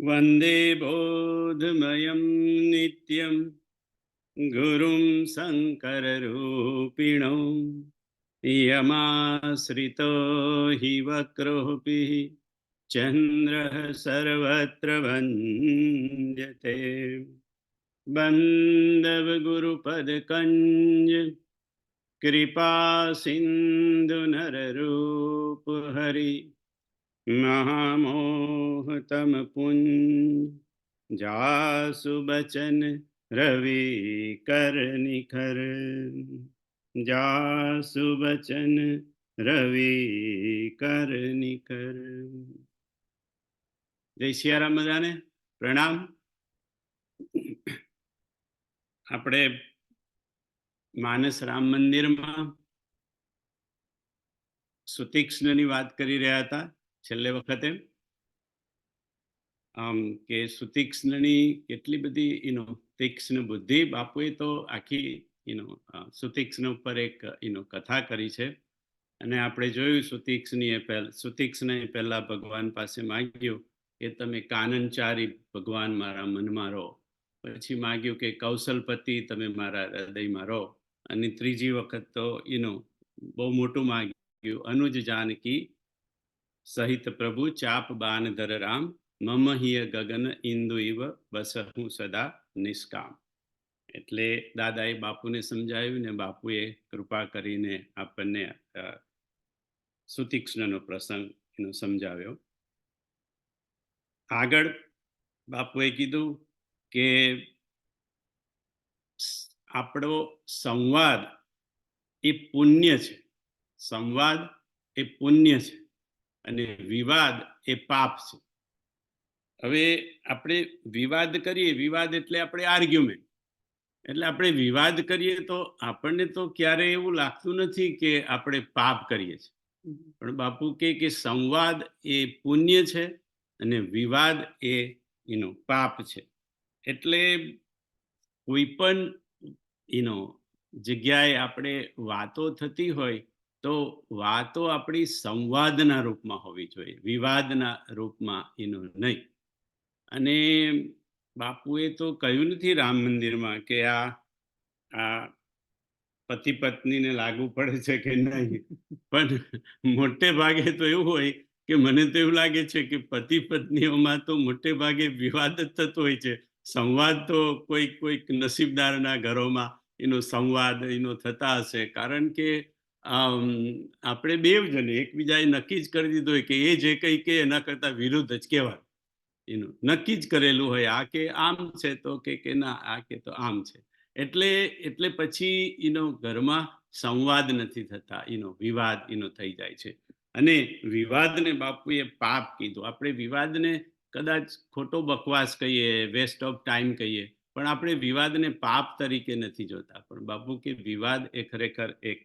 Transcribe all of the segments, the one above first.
વંદે બોધમયં નિત્યં ગુરું શંકરરૂપિણો યમાશ્રિતો હિ વક્રોપી ચંદ્રઃ સર્વત્ર વંદ્યતે. બંદવ ગુરુપદકંજ કૃપા સિંધુ નરરૂપ હરિ મહામોહતમ પુંજ જાસુ બચન રવિ કર નિખર. જાસુ બચન રવિ કર નિખર. જય સિયારામ. બધાને પ્રણામ. આપણે માનસ રામ મંદિરમાં સુતીક્ષ્ણની વાત કરી રહ્યા હતા છેલ્લે વખતે, કે સુતીક્ષ્ણની કેટલી બધી તીક્ષ્ણ બુદ્ધિ. બાપુએ તો આખી સુતીક્ષ્ણ ઉપર એક કથા કરી છે. અને આપણે જોયું સુતીક્ષ્ણએ પહેલા ભગવાન પાસે માગ્યું કે તમે કાનનચારી ભગવાન મારા મનમાં રહો. પછી માગ્યું કે કૌશલપતિ તમે મારા હૃદયમાં રહો. અને ત્રીજી વખત તો બહુ મોટું માગ્યું, અનુજ જાનકી સહિત પ્રભુ ચાપ બાન ધર રામ મમ હિય ગગન ઇન્દુ ઇવ બસહું સદા નિષ્કામ. એટલે દાદાએ બાપુને સમજાવ્યું ને બાપુએ કૃપા કરીને આપણને સુતીક્ષ્ણનો પ્રસંગ સમજાવ્યો. આગળ બાપુએ કીધું કે આપણો સંવાદ એ પુણ્ય છે. સંવાદ એ પુણ્ય છે અને વિવાદ એ પાપ છે. હવે આપણે વિવાદ કરીએ, વિવાદ એટલે આપણે આર્ગ્યુમેન્ટ, એટલે આપણે વિવાદ કરીએ તો આપણને તો ક્યારેય એવું લાગતું નથી કે આપણે પાપ કરીએ છીએ. પણ બાપુ કે સંવાદ એ પુણ્ય છે અને વિવાદ એ પાપ છે. એટલે કોઈ પણ જગ્યાએ આપણે વાતો થતી હોય તો વાતો આપણી સંવાદના રૂપમાં હોવી જોઈએ, વિવાદના રૂપમાં નહીં. અને બાપુએ તો કહ્યું નથી રામ મંદિરમાં કે આ પતિ પત્નીને લાગુ પડે છે કે નહીં, પણ મોટે ભાગે તો એવું હોય કે મને તો એવું લાગે છે કે પતિ પત્નીઓમાં તો મોટે ભાગે વિવાદ જ થતો હોય છે. સંવાદ તો કોઈક નસીબદારના ઘરોમાં સંવાદ થતા હશે. કારણ કે આપણે બેવ જણે એકબીજાએ નક્કી જ કરી દીધું હોય કે એ જે કંઈ કે એના કરતા વિરુદ્ધ જ કહેવાય. નક્કી જ કરેલું હોય, આ કે આમ છે તો કે ના, આ કે તો આમ છે. એટલે પછી ઘરમાં સંવાદ નથી થતા, વિવાદ થઈ જાય છે. અને વિવાદને બાપુએ પાપ કીધું. આપણે વિવાદને કદાચ ખોટો બકવાસ કહીએ, વેસ્ટ ઓફ ટાઈમ કહીએ, પણ આપણે વિવાદને પાપ તરીકે નથી જોતા. પણ બાપુ કે વિવાદ એ ખરેખર એક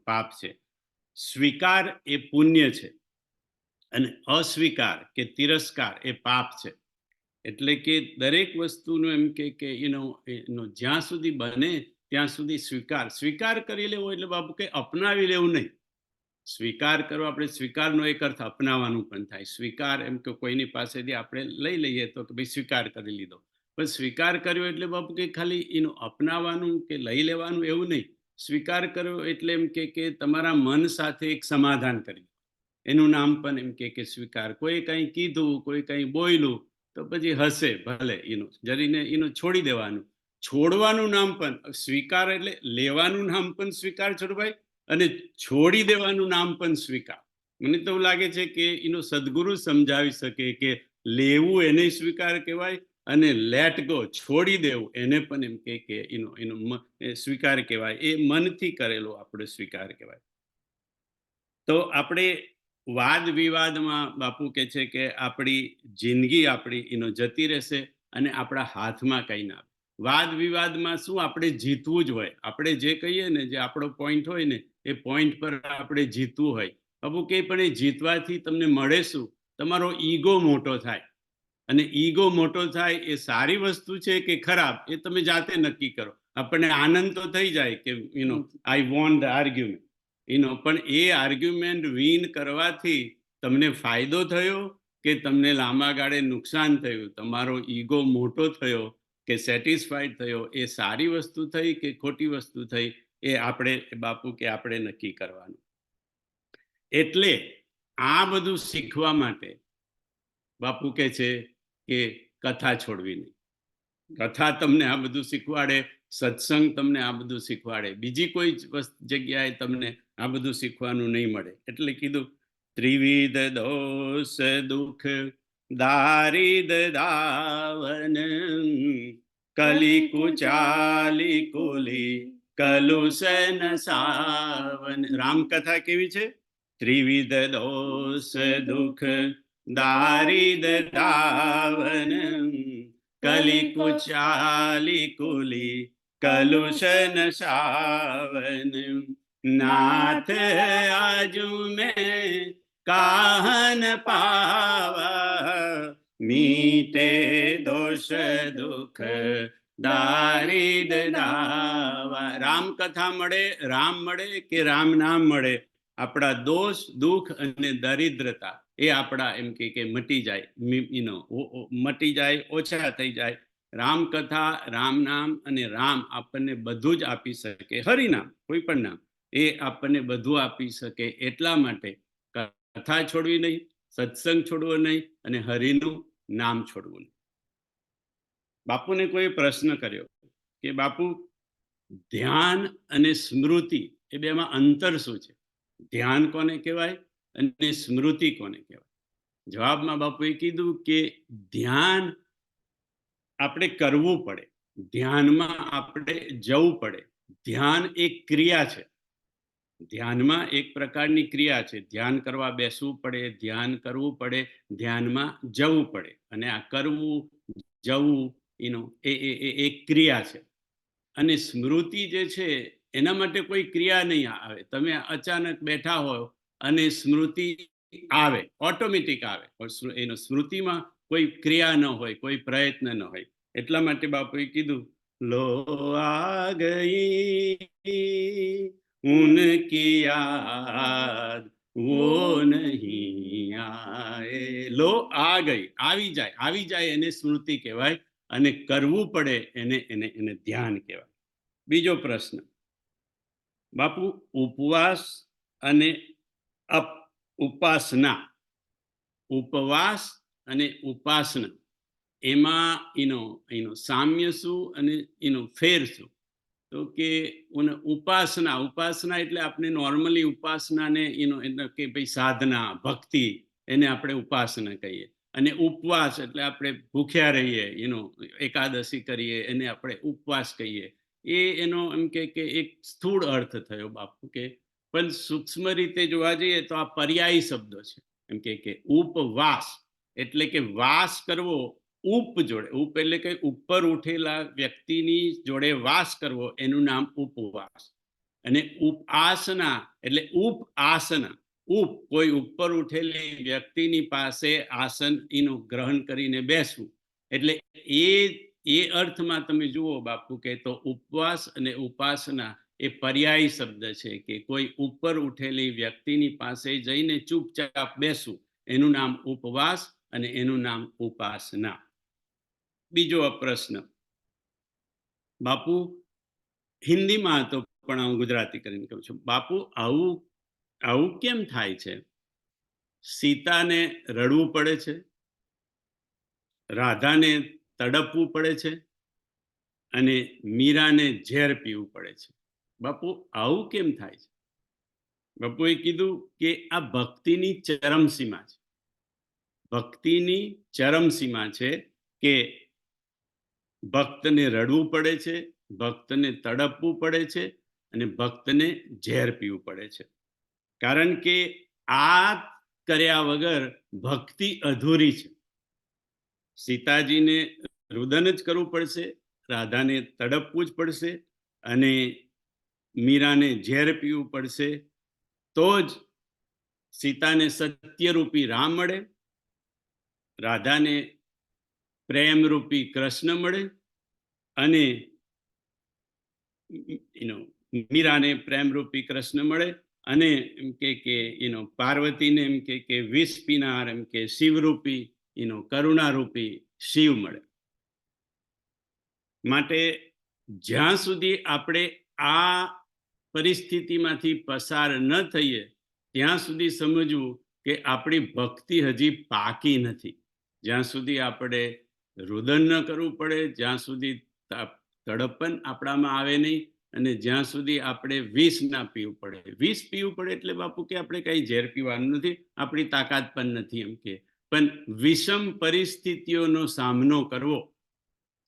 પાપ છે. સ્વીકાર એ પુણ્ય છે અને અસ્વીકાર કે તિરસ્કાર એ પાપ છે. એટલે કે દરેક વસ્તુનું એમ કે જ્યાં સુધી બને ત્યાં સુધી સ્વીકાર કરી લેવો. એટલે બાપુ કે અપનાવી લેવું નહીં. સ્વીકાર કરવો, આપણે સ્વીકારનો એક અર્થ અપનાવવાનું પણ થાય. સ્વીકાર એમ કે કોઈની પાસેથી આપણે લઈ લઈએ તો કે ભાઈ સ્વીકાર કરી લીધો, પણ સ્વીકાર કર્યો એટલે બાપુ કે ખાલી અપનાવવાનું કે લઈ લેવાનું એવું નહીં. સ્વીકાર કર્યો એટલે એમ કે તમારા મન સાથે એક સમાધાન કર્યું, એનું નામ પણ એમ કે સ્વીકાર. કોઈ કંઈ કીધું, કોઈ કંઈ બોલ્યું તો પછી હશે ભલે, જરીને છોડી દેવાનું. છોડવાનું નામ પણ સ્વીકાર, એટલે લેવાનું નામ પણ સ્વીકાર છોડભાઈ, અને છોડી દેવાનું નામ પણ સ્વીકાર. મને તો એવું લાગે છે કે સદગુરુ સમજાવી શકે કે લેવું એને સ્વીકાર કહેવાય અને લેટ ગો, છોડી દેવું એને પણ એમ કે સ્વીકાર કહેવાય. એ મનથી કરેલો આપણો સ્વીકાર કહેવાય. તો આપણે વાદ વિવાદમાં બાપુ કહે છે કે આપણી જિંદગી આપણી જતી રહેશે અને આપણા હાથમાં કંઈ ના. વાદ વિવાદમાં શું, આપણે જીતવું જ હોય. આપણે જે કહીએ ને, જે આપણો પોઈન્ટ હોય ને, એ પોઈન્ટ પર આપણે જીતવું હોય. બાપુ કે પણ એ જીતવાથી તમને મળે શું? તમારો ઈગો મોટો થાય. અને ઈગો મોટો થાય એ સારી વસ્તુ છે કે ખરાબ, એ તમે જાતે નક્કી કરો. આપણને આનંદ તો થઈ જાય કે આઈ વોન ધ આર્ગ્યુમેન્ટ, પણ એ આર્ગ્યુમેન્ટ વિન કરવાથી તમને ફાયદો થયો કે તમને લાંબા ગાળે નુકસાન થયું, તમારો ઈગો મોટો થયો કે સેટિસ્ફાઈડ થયો, એ સારી વસ્તુ થઈ કે ખોટી વસ્તુ થઈ, એ આપણે બાપુ કે આપણે નક્કી કરવાનું. એટલે આ બધું શીખવા માટે બાપુ કહે છે કે કથા છોડવી નહીં. કથા તમને આ બધું શીખવાડે, સત્સંગ તમને આ બધું શીખવાડે, બીજી કોઈ જગ્યાએ તમને આ બધું શીખવાનું નહીં મળે. એટલે કીધું ત્રિવિધ દોષ દુઃખ દારિદ દાવન કલી કુચાલી કુલી કલુષન સાવન. રામકથા કેવી છે? ત્રિવિધ દોષ દુઃખ દારિદ દાવન કલી કુચાલી કુલી કલુષન સાવન. નાથ આજુ મેં કાહન પાવા મીટે દોષ દુઃખ દારિદ દાવા. રામકથા મળે, રામ મળે કે રામ નામ મળે, આપણા દોષ દુઃખ અને દરિદ્રતા એ આપણા એમ કે મટી જાય, મટી જાય, ઓછા થઈ જાય. રામકથા, રામ નામ અને રામ આપણને બધું જ આપી શકે. હરિનામ, કોઈ પણ નામ, એ આપણને બધું આપી શકે. એટલા માટે કથા છોડવી નહીં, સત્સંગ છોડવો નહીં અને હરિનું નામ છોડવું નહીં. બાપુને કોઈ પ્રશ્ન કર્યો કે બાપુ, ધ્યાન અને સ્મૃતિ એ બેમાં અંતર શું છે? ધ્યાન કોને કહેવાય અને સ્મૃતિ કોને કહેવાય? જવાબમાં બાપુએ કીધું કે ધ્યાન આપણે કરવું પડે, ધ્યાનમાં આપણે જવું પડે. ધ્યાન એક ક્રિયા છે, ધ્યાનમાં એક પ્રકારની ક્રિયા છે. ધ્યાન કરવા બેસવું પડે, ધ્યાન કરવું પડે, ધ્યાનમાં જવું પડે. અને આ કરવું જવું એ એક ક્રિયા છે. અને સ્મૃતિ જે છે એના માટે કોઈ ક્રિયા નહીં આવે. તમે અચાનક બેઠા હો અને સ્મૃતિ આવે, ઓટોમેટિક આવે. એનો સ્મૃતિમાં કોઈ ક્રિયા ન હોય, કોઈ પ્રયત્ન ન હોય. એટલા માટે બાપુએ કીધું, લો આ ગઈ ઉનકી યાદ વો નહીં આએ. લો આ ગઈ, આવી જાય, આવી જાય એને સ્મૃતિ કહેવાય. અને કરવું પડે એને ધ્યાન કહેવાય. બીજો પ્રશ્ન, બાપુ, ઉપવાસ અને ઉપાસના, ઉપવાસ અને ઉપાસના, એમાં એનો સામ્ય શું અને એનો ફેર શું? તો કે ઉપાસના એટલે આપણે નોર્મલી ઉપાસનાને કે ભાઈ સાધના, ભક્તિ, એને આપણે ઉપાસના કહીએ. અને ઉપવાસ એટલે આપણે ભૂખ્યા રહીએ, એકાદશી કરીએ, એને આપણે ઉપવાસ કહીએ. એનો એમ કે એક સ્થૂળ અર્થ થયો બાપુ કે. પણ સૂક્ષ્મ રીતે જોવા જઈએ તો આ પર્યાયી શબ્દો છે. એમ કે ઉપવાસ એટલે કે વાસ કરવો, ઉપ જોડે, ઉપ એટલે કે ઉપર ઉઠેલા વ્યક્તિની જોડે વાસ કરવો, એનું નામ ઉપવાસ. અને ઉપાસના એટલે આસના, કોઈ ઉપર ઉઠેલી વ્યક્તિની પાસે આસન એનું ગ્રહણ કરીને બેસવું. એટલે એ અર્થમાં તમે જુઓ બાપુ કે તો ઉપવાસ અને ઉપાસના એ પર્યાયી શબ્દ છે. કે કોઈ ઉપર ઉઠેલી વ્યક્તિની પાસે જઈને ચૂપચાપ બેસવું, એનું નામ ઉપવાસ અને એનું નામ ઉપાસના. બીજો પ્રશ્ન, બાપુ, હિન્દીમાં હતો પણ હું ગુજરાતી કરીને કહું છું. બાપુ, આવું કેમ થાય છે? સીતાને રડવું પડે છે, રાધાને તડપવું પડે છે અને મીરાને ઝેર પીવું પડે છે. બાપુ, આવું કેમ થાય છે? બાપુએ કીધું કે આ ભક્તિની ચરમસીમા છે. ભક્તિની ચરમસીમા છે કે ભક્તને રડવું પડે છે, ભક્તને તડપવું પડે છે અને ભક્તને ઝેર પીવું પડે છે. કારણ કે આ કર્યા વગર ભક્તિ અધૂરી છે. સીતાજીને રુદન જ કરવું પડશે, રાધાને તડપવું જ પડશે અને મીરાને ઝેર પીવું પડશે. તો જ સીતાને સત્યરૂપી રામ મળે, રાધાને પ્રેમરૂપી કૃષ્ણ મળે અને મીરાને પ્રેમરૂપી કૃષ્ણ મળે અને એમ કે પાર્વતીને એમ કે વિષ પીનાર એમ કે શિવરૂપી કરુણારૂપી શિવ મળે. માટે જ્યાં સુધી આપણે આ પરિસ્થિતિમાંથી પસાર ન થઈએ ત્યાં સુધી સમજવું કે આપણી ભક્તિ હજી પાકી નથી. જ્યાં સુધી આપણે રુદન ન કરવું પડે, જ્યાં સુધી તડપન આપણામાં આવે નહીં, અને જ્યાં સુધી આપણે વિષ ના પીવું પડે. વિષ પીવું પડે એટલે બાપુ કે આપણે કઈ ઝેર પીવાનું નથી, આપણી તાકાત પણ નથી એમ કે, પણ વિષમ પરિસ્થિતિઓનો સામનો કરવો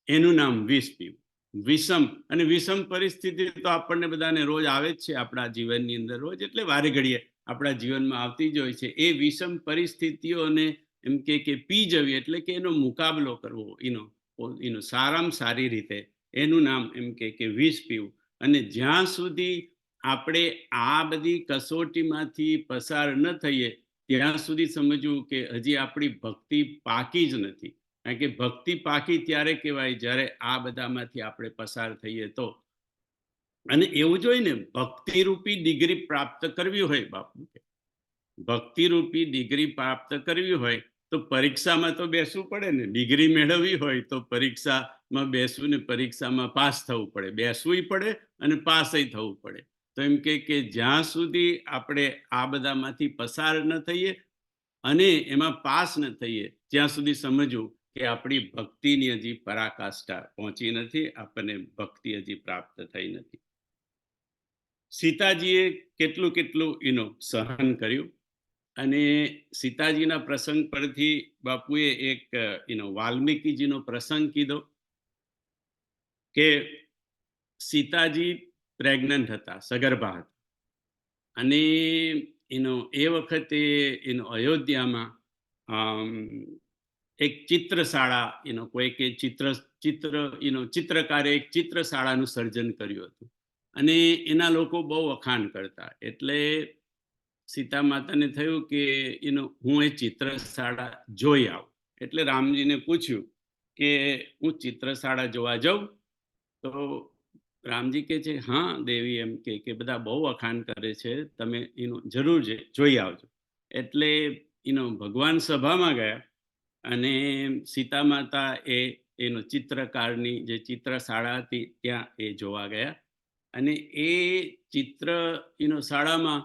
એનું નામ વિષ પીવું. વિષમ અને વિષમ પરિસ્થિતિ તો આપણને બધાને રોજ આવે જ છે આપણા જીવનની અંદર, રોજ એટલે વારે ઘડીએ આપણા જીવનમાં આવતી જ હોય છે. એ વિષમ પરિસ્થિતિઓને એમ કે પી જવી એટલે કે એનો મુકાબલો કરવો, એનો સારામાં સારી રીતે, એનું નામ એમ કે વિષ પીવું. અને જ્યાં સુધી આપણે આ બધી કસોટીમાંથી પસાર ન થઈએ ત્યાં સુધી સમજવું કે હજી આપણી ભક્તિ પાકી જ નથી. કારણ કે ભક્તિ પાકી ત્યારે કહેવાય જ્યારે આ બધામાંથી આપણે પસાર થઈએ તો. અને એવું જ હોય ને, ભક્તિ રૂપી ડિગ્રી પ્રાપ્ત કરવી હોય બાપુ, ભક્તિ રૂપી ડિગ્રી પ્રાપ્ત કરવી હોય તો પરીક્ષામાં તો બેસવું પડે ને. ડિગ્રી મેળવવી હોય તો પરીક્ષામાં બેસવું ને પરીક્ષામાં પાસ થવું પડે, બેસવું પડે અને પાસય થવું પડે. તો એમ કે જ્યાં સુધી આપણે આ બધામાંથી પસાર ન થઈએ અને એમાં પાસ ન થઈએ ત્યાં સુધી સમજવું કે આપણી ભક્તિની હજી પરાકાષ્ઠા પહોંચી નથી, આપણને ભક્તિ હજી પ્રાપ્ત થઈ નથી. સીતાજીએ કેટલું કેટલું સહન કર્યું. અને સીતાજીના પ્રસંગ પરથી બાપુએ એક વાલ્મીકીજીનો પ્રસંગ કીધો કે સીતાજી પ્રેગ્નન્ટ હતા, સગર્ભા હતા. અને એ વખતે અયોધ્યામાં એક ચિત્રશાળા, કોઈકે ચિત્રકારે એક ચિત્રશાળાનું સર્જન કર્યું હતું. અને એના લોકો બહુ વખાણ કરતા. એટલે સીતા માતાને થયું કે હું એ ચિત્રશાળા જોઈ આવું. એટલે રામજીને પૂછ્યું કે હું ચિત્રશાળા જોવા જાઉં? તો રામજી કહે છે, હા દેવી, એમ કે બધા બહુ વખાણ કરે છે, તમે જરૂર જોઈ આવજો. એટલે ભગવાન સભામાં ગયા અને સીતા માતા ચિત્રકારની જે ચિત્રશાળા હતી ત્યાં એ જોવા ગયા. અને એ ચિત્ર શાળામાં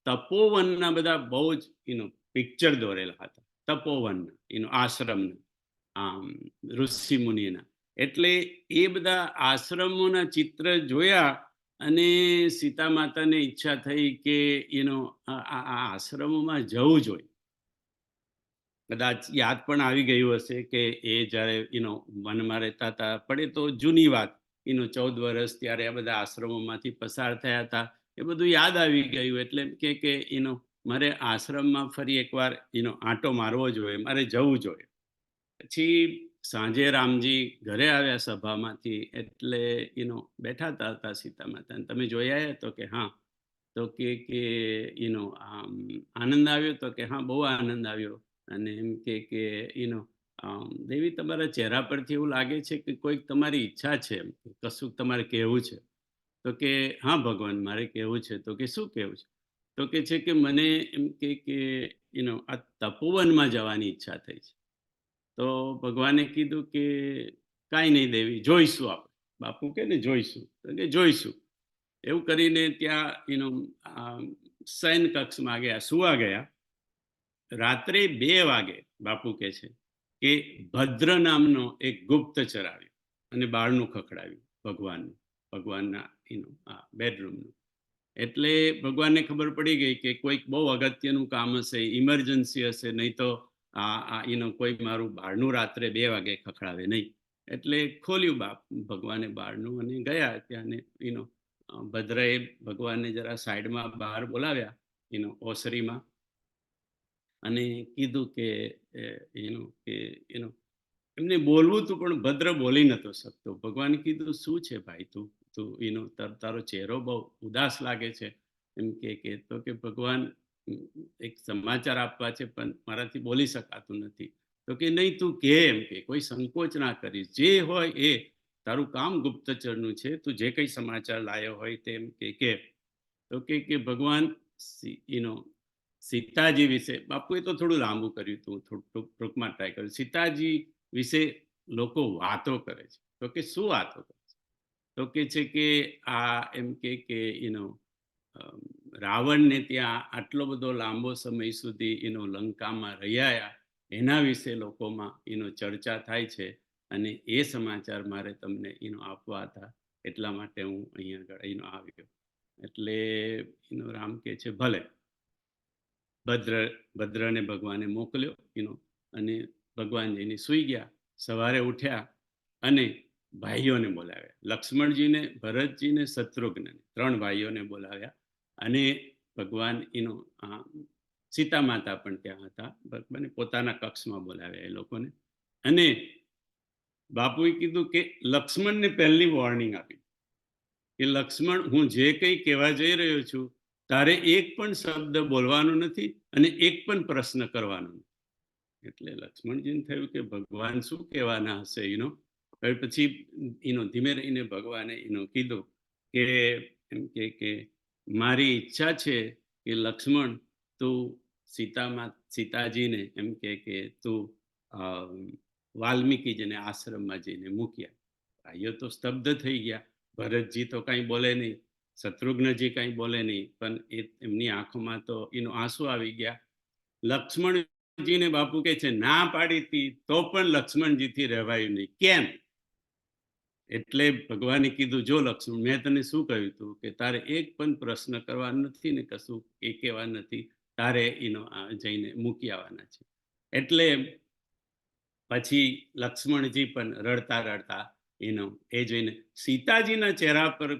તપોવનના બધા બહુ જ પિક્ચર દોરેલા હતા. તપોવનના, આશ્રમના, ઋષિ મુનિના. એટલે એ બધા આશ્રમોના ચિત્ર જોયા અને સીતા માતાને ઈચ્છા થઈ કે આ આશ્રમોમાં જવું જોઈએ. કદાચ યાદ પણ આવી ગયું હશે કે એ જ્યારે વનમાં રહેતા હતા, પડે તો જૂની વાત, 14 વર્ષ ત્યારે આ બધા આશ્રમોમાંથી પસાર થયા હતા, એ બધું યાદ આવી ગયું. એટલે કે મારે આશ્રમમાં ફરી એકવાર આંટો મારવો જોઈએ, મારે જવું જોઈએ. પછી સાંજે રામજી ઘરે આવ્યા સભામાંથી, એટલે બેઠા હતા સીતા માતા. તમે જોઈ આવ્યા? તો કે હા. તો કે આનંદ આવ્યો? તો કે હા, બહુ આનંદ આવ્યો. અને એમ કે દેવી, તમારા ચહેરા પરથી એવું લાગે છે કે કોઈક તમારી ઈચ્છા છે, કશું તમારે કહેવું છે. તો કે હા ભગવાન, મારે કહેવું છે. તો કે શું કહેવું છે? તો કે છે કે મને એમ કે આ તપોવનમાં જવાની ઈચ્છા થઈ છે. તો ભગવાને કીધું કે કાંઈ નહીં દેવી, જોઈશું આપણે. બાપુ કે ને જોઈશું, તો કે જોઈશું. એવું કરીને ત્યાં શયન કક્ષમાં ગયા, સુવા ગયા. રાત્રે 2 વાગે બાપુ કહે છે કે ભદ્ર નામનો એક ગુપ્તચર આવ્યો અને બારણું ખખડાવ્યું ભગવાનના બેડરૂમનું. એટલે ભગવાનને ખબર પડી ગઈ કે કોઈક બહુ અગત્યનું કામ હશે, ઇમરજન્સી હશે, નહીં તો કોઈ મારું બારણું રાત્રે 2 વાગે ખખડાવે નહીં. એટલે ખોલ્યું ભગવાને બારણું અને ગયા ત્યાં. ભદ્રએ ભગવાનને જરા સાઈડમાં બહાર બોલાવ્યા ઓસરીમાં અને કીધું કે એમને બોલવું હતું પણ ભદ્ર બોલી નતો શકતો. ભગવાને કીધું, શું છે ભાઈ, તું તારો ચહેરો બહુ ઉદાસ લાગે છે. એમ કે તો કે ભગવાન, એક સમાચાર આપવા છે પણ મારાથી બોલી શકાતું નથી. તો કે નહીં, તું કે, એમ કે કોઈ સંકોચ ના કરીશ, જે હોય એ, તારું કામ ગુપ્તચરનું છે, તું જે કઈ સમાચાર લાયો હોય તેમ કે. તો કે ભગવાન, સીતાજી વિશે બાપુએ તો થોડું લાંબુ કર્યું હતું, થોડું ટૂંકમાં ટ્રાય કર્યું. સીતાજી વિશે લોકો વાતો કરે છે, તો કે શું વાતો કરે છે? તો કે છે કે આ એમ કે રાવણને ત્યાં આટલો બધો લાંબો સમય સુધી લંકામાં રહ્યા, એના વિશે લોકોમાં ચર્ચા થાય છે, અને એ સમાચાર મારે તમને આપવા હતા, એટલા માટે હું અહીંયા આગળ આવ્યો. એટલે રામ કે છે ભલે. ભદ્રને ભગવાને મોકલ્યો, અને ભગવાન જઈને સૂઈ ગયા. સવારે ઉઠ્યા અને ભાઈઓને બોલાવ્યા, લક્ષ્મણજીને, ભરતજીને, શત્રુઘ્નને, 3 ભાઈઓને બોલાવ્યા. અને ભગવાન સીતા માતા પણ ત્યાં હતા, ભગવાને પોતાના કક્ષમાં બોલાવ્યા એ લોકોને. અને બાપુએ કીધું કે લક્ષ્મણને પહેલી વોર્નિંગ આપી કે લક્ષ્મણ, હું જે કંઈ કહેવા જઈ રહ્યો છું, તારે એક પણ શબ્દ બોલવાનો નથી અને એક પણ પ્રશ્ન કરવાનો નથી. એટલે લક્ષ્મણજીને થયું કે ભગવાન શું કહેવાના હશે. હવે પછી ધીમે રહીને ભગવાને કીધું કે એમ કે મારી ઈચ્છા છે કે લક્ષ્મણ, તું સીતાજીને એમ કે તું વાલ્મીકીજીને આશ્રમમાં જઈને મૂક્યા. ભાઈઓ તો સ્તબ્ધ થઈ ગયા. ભરતજી તો કાંઈ બોલે નહીં, શત્રુઘ્નજી કાંઈ બોલે નહીં, પણ એમની આંખોમાં તો આંસુ આવી ગયા. લક્ષ્મણજીને બાપુ કહે છે ના પાડી હતી તો પણ લક્ષ્મણજીથી રહેવાયું નહીં. કેમ? એટલે ભગવાને કીધું, જો લક્ષ્મણ, મેં તને શું કહ્યું હતું કે તારે એક પણ પ્રશ્ન કરવા નથી ને કશું એ કહેવા નથી, તારે જઈને મૂકી આવવાના છે. એટલે પછી લક્ષ્મણજી પણ રડતા રડતા એ જોઈને, સીતાજીના ચહેરા પર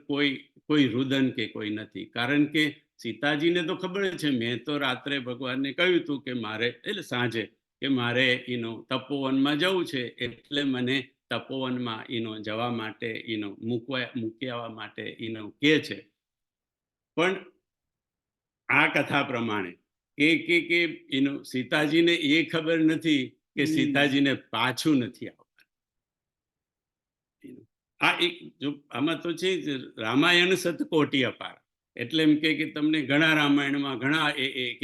કોઈ રુદન કે કોઈ નથી, કારણ કે સીતાજીને તો ખબર છે, મેં તો રાત્રે ભગવાનને કહ્યું હતું કે મારે, એટલે સાંજે, કે મારે તપોવનમાં જવું છે, એટલે મને તપોવનમાં જવા માટે મૂકી આવવા માટે કહે છે. પણ આ કથા પ્રમાણે કે સીતાજીને એ ખબર નથી કે સીતાજીને પાછું નથી આવવાનું. આ એક જો આમાં તો છે રામાયણ સતકોટી અપાર. એટલે એમ કે તમને ઘણા રામાયણમાં ઘણા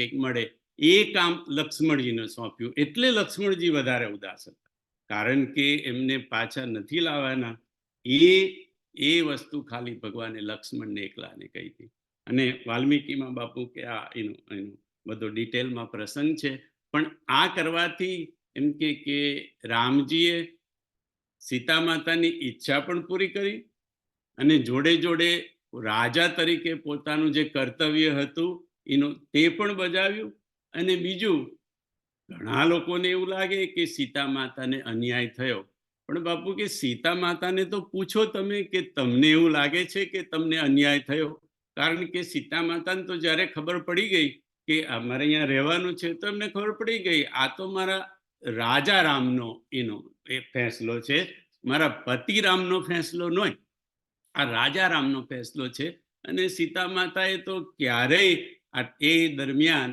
એક મળે, એ કામ લક્ષ્મણજીને સોંપ્યું. એટલે લક્ષ્મણજી વધારે ઉદાસ હતા, કારણ કે એમને પાછા નથી લાવવાના. એ વસ્તુ ખાલી ભગવાને લક્ષ્મણને એકલાને કહી હતી. અને વાલ્મીકીમાં બાપુ કે આ બધો ડિટેલમાં પ્રસંગ છે. પણ આ કરવાથી એમ કે રામજીએ સીતા માતાની ઈચ્છા પણ પૂરી કરી, અને જોડે જોડે રાજા તરીકે પોતાનું જે કર્તવ્ય હતું તે પણ બજાવ્યું. અને બીજું, ઘણા લોકોને એવું લાગે કે સીતા માતાને અન્યાય થયો, પણ બાપુ કે સીતા માતાને તો પૂછો તમે કે તમને એવું લાગે છે કે તમને અન્યાય થયો? કારણ કે સીતા માતાને તો જ્યારે ખબર પડી ગઈ કે અમારે અહીંયા રહેવાનું છે, તો એમને ખબર પડી ગઈ આ તો મારા રાજા રામનો એ ફેંસલો છે, મારા પતિ રામનો ફેંસલો નહીં, આ રાજા રામનો ફેંસલો છે. અને સીતા માતાએ તો ક્યારેય એ દરમિયાન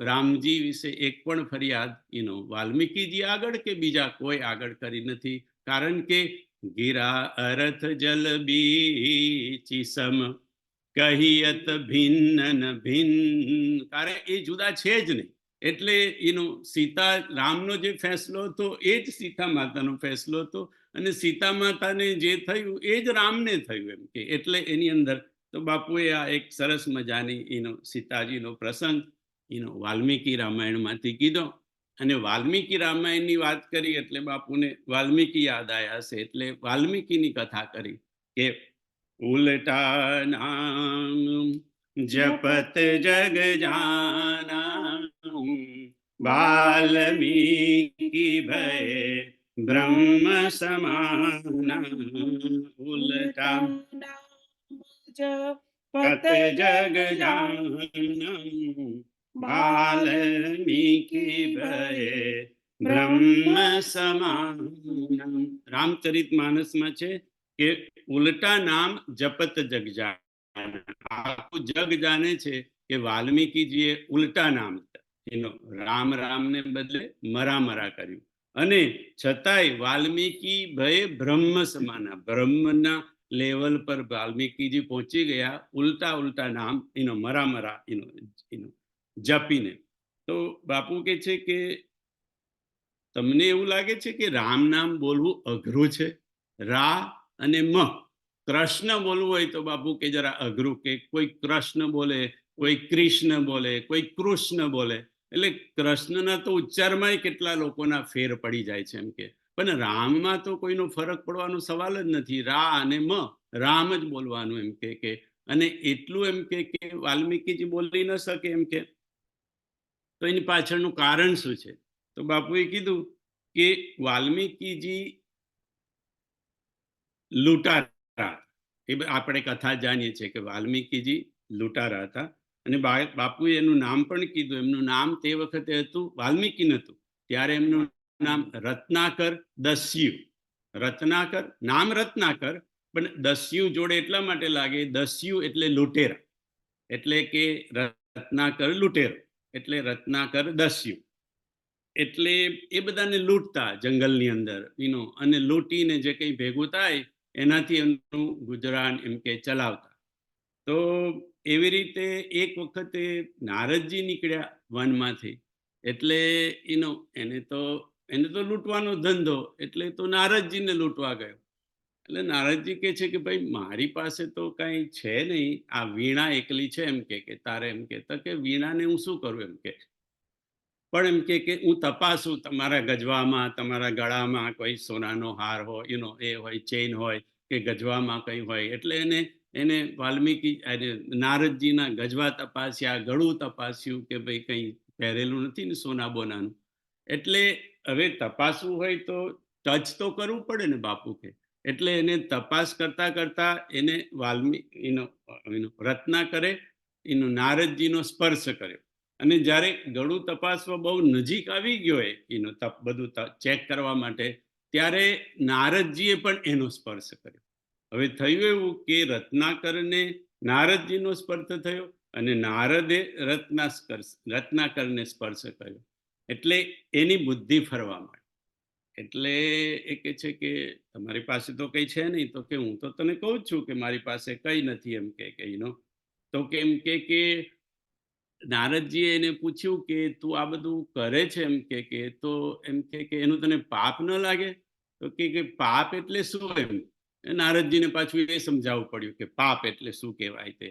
રામજી વિશે એક પણ ફરિયાદ વાલ્મીકીજી આગળ કે બીજા કોઈ આગળ કરી નથી. કારણ કે ગિરા અરથ જલ બીચી સમ કહિયત ભિન્ન ભિન્ન, કારણ એ જુદા છે જ નહીં. એટલે સીતા રામનો જે ફેંસલો હતો એ જ સીતા માતાનો ફેંસલો હતો, અને સીતા માતાને જે થયું એ જ રામને થયું. એમ કે એટલે એની અંદર તો બાપુએ આ એક સરસ મજાની સીતાજીનો પ્રસંગ વાલ્મીકી રામાયણમાંથી કીધો. અને વાલ્મીકી રામાયણની વાત કરી એટલે બાપુને વાલ્મીકી યાદ આવ્યા હશે, એટલે વાલ્મીકીની કથા કરી કે ઉલટા નામ જપત જગ જાના, વાલ્મીકી ભય બ્રહ્મ સમાના. ઉલટા જપત જગ જાના, વાલ્મીકી ભય બ્રહ્મ સમાના. રામચરિત માનસમાં છે કે ઉલટા નામ જપત જગ જાના. આખું જગ જાણે છે કે વાલ્મીકીજીએ ઉલટા નામ રામ રામને બદલે મરા મરા કર્યું, અને છતાંય વાલ્મીકી ભય બ્રહ્મ સમાના, બ્રહ્મના લેવલ પર વાલ્મીકીજી પહોંચી ગયા, ઉલટા ઉલટા નામ મરા જપીને. તો બાપુ કે છે કે તમને એવું લાગે છે કે રામ નામ બોલવું અઘરું છે? રા અને મ કૃષ્ણ બોલવું હોય તો બાપુ કે જરા અઘરું, કે કોઈ કૃષ્ણ બોલે, કોઈ કૃષ્ણ બોલે, કોઈ કૃષ્ણ બોલે, એટલે કૃષ્ણના તો ઉચ્ચારમાં કેટલા લોકોના ફેર પડી જાય છે એમ કે. પણ રામમાં તો કોઈનો ફરક પડવાનો સવાલ જ નથી. રા અને મ રામ જ બોલવાનું એમ કે. અને એટલું એમ કે વાલ્મીકીજી બોલી ન શકે એમ કે. તો એની પાછળનું કારણ શું છે? તો બાપુએ કીધું કે વાલ્મીકીજી લૂંટારા, એ આપણે કથા જાણીએ છીએ કે વાલ્મીકીજી લૂંટારા હતા. અને બાપુએ એનું નામ પણ કીધું. એમનું નામ તે વખતે હતું વાલ્મીકી નતું, ત્યારે એમનું નામ રત્નાકર દસ્યુ. રત્નાકર નામ રત્નાકર, પણ દસ્યુ જોડે એટલા માટે લાગે, દસ્યુ એટલે લૂંટેરા, એટલે કે રત્નાકર લૂંટેરો, એટલે રત્નાકર દસ્યુ. એટલે એ બધાને લૂંટતા જંગલની અંદર અને લૂંટીને જે કંઈ ભેગું થાય એનાથી એમનું ગુજરાન એમ કે ચલાવતા. તો એવી રીતે એક વખતે નારદજી નીકળ્યા વનમાંથી. એટલે એને તો લૂંટવાનો ધંધો, એટલે તો નારદજીને લૂંટવા ગયો. એટલે નારદજી કહે છે કે ભાઈ મારી પાસે તો કઈ છે નહીં, આ વીણા એકલી છે એમ કે તારે એમ કે. તો કે વીણાને હું શું કરું એમ કે. પણ એમ કે હું તપાસું તમારા ગજવામાં, તમારા ગળામાં કોઈ સોનાનો હાર હોય, એ હોય, ચેઇન હોય, કે ગજવામાં કંઈ હોય. એટલે એને વાલ્મીકી નારદજીના ગજવા તપાસ્યા, ગળું તપાસ્યું કે ભાઈ કંઈ પહેરેલું નથી ને સોના બોનાનું. એટલે હવે તપાસવું હોય તો ટચ તો કરવું પડે ને બાપુ કે. એટલે એને તપાસ કરતા કરતા એને રત્નાકરે નારદજીનો સ્પર્શ કર્યો. અને જ્યારે ગળું તપાસવા બહુ નજીક આવી ગયો બધું ચેક કરવા માટે, ત્યારે નારદજીએ પણ એનો સ્પર્શ કર્યો. હવે થયું એવું કે રત્નાકરને નારદજીનો સ્પર્શ થયો અને નારદે રત્નાકરને સ્પર્શ કર્યો. એટલે એની બુદ્ધિ ફરવા માંડી. એટલે એ કહે છે કે તમારી પાસે તો કઈ છે નહીં. તો કે હું તો તને કહું છું કે મારી પાસે કઈ નથી એમ કે. તો કેમ કે નારદજીએ એને પૂછ્યું કે તું આ બધું કરે છે એમ કે. તો એમ કે એનું તને પાપ ન લાગે? તો કે પાપ એટલે શું એમ. નારદજીને પાછું એ સમજાવવું પડ્યું કે પાપ એટલે શું કહેવાય તે.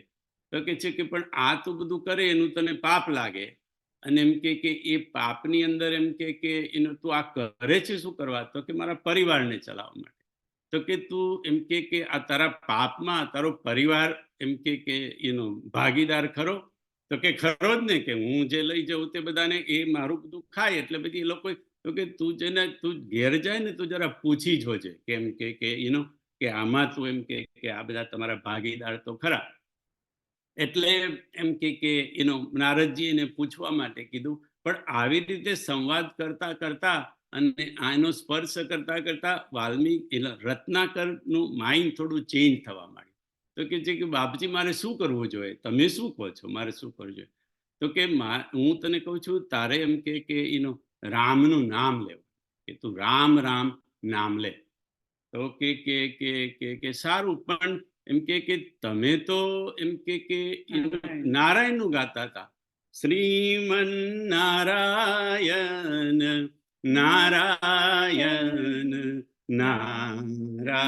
તો કે છે કે પણ આ તો બધું કરે એનું તને પાપ લાગે. અને એમ કે એ પાપની અંદર એમ કે એનું તું આ કરે છે શું કરવા? તો કે મારા પરિવારને ચલાવવા માટે. તો કે તું એમ કે આ તારા પાપમાં તારો પરિવાર એમ કે એનો ભાગીદાર ખરો? તો કે ખરો જ ને, કે હું જે લઈ જાઉં તે બધાને એ મારું બધું ખાય. એટલે પછી એ લોકો તો કે તું ઘેર જાય ને તું જરા પૂછી જોજે કેમ કે આમાં તું એમ કે આ બધા તમારા ભાગીદાર તો ખરા. એટલે એમ કે નારદજી એને પૂછવા માટે કીધું. પણ આવી રીતે સંવાદ કરતા કરતા અને આનો સ્પર્શ કરતા કરતા રત્નાકરનું માઇન્ડ થોડું ચેન્જ થવા માંડ્યું. તો કે છે કે બાપજી મારે શું કરવું જોઈએ? તમે શું કહો છો મારે શું કરવું જોઈએ? તો કે હું તને કહું છું તારે એમ કે રામનું નામ લેવું, કે તું રામ રામ નામ લે. તો કે સારું, પણ એમ કે તમે તો એમ કે નારાયણનું ગાતા હતા. શ્રીમન નારાયણ નારાયણ નારાયણ.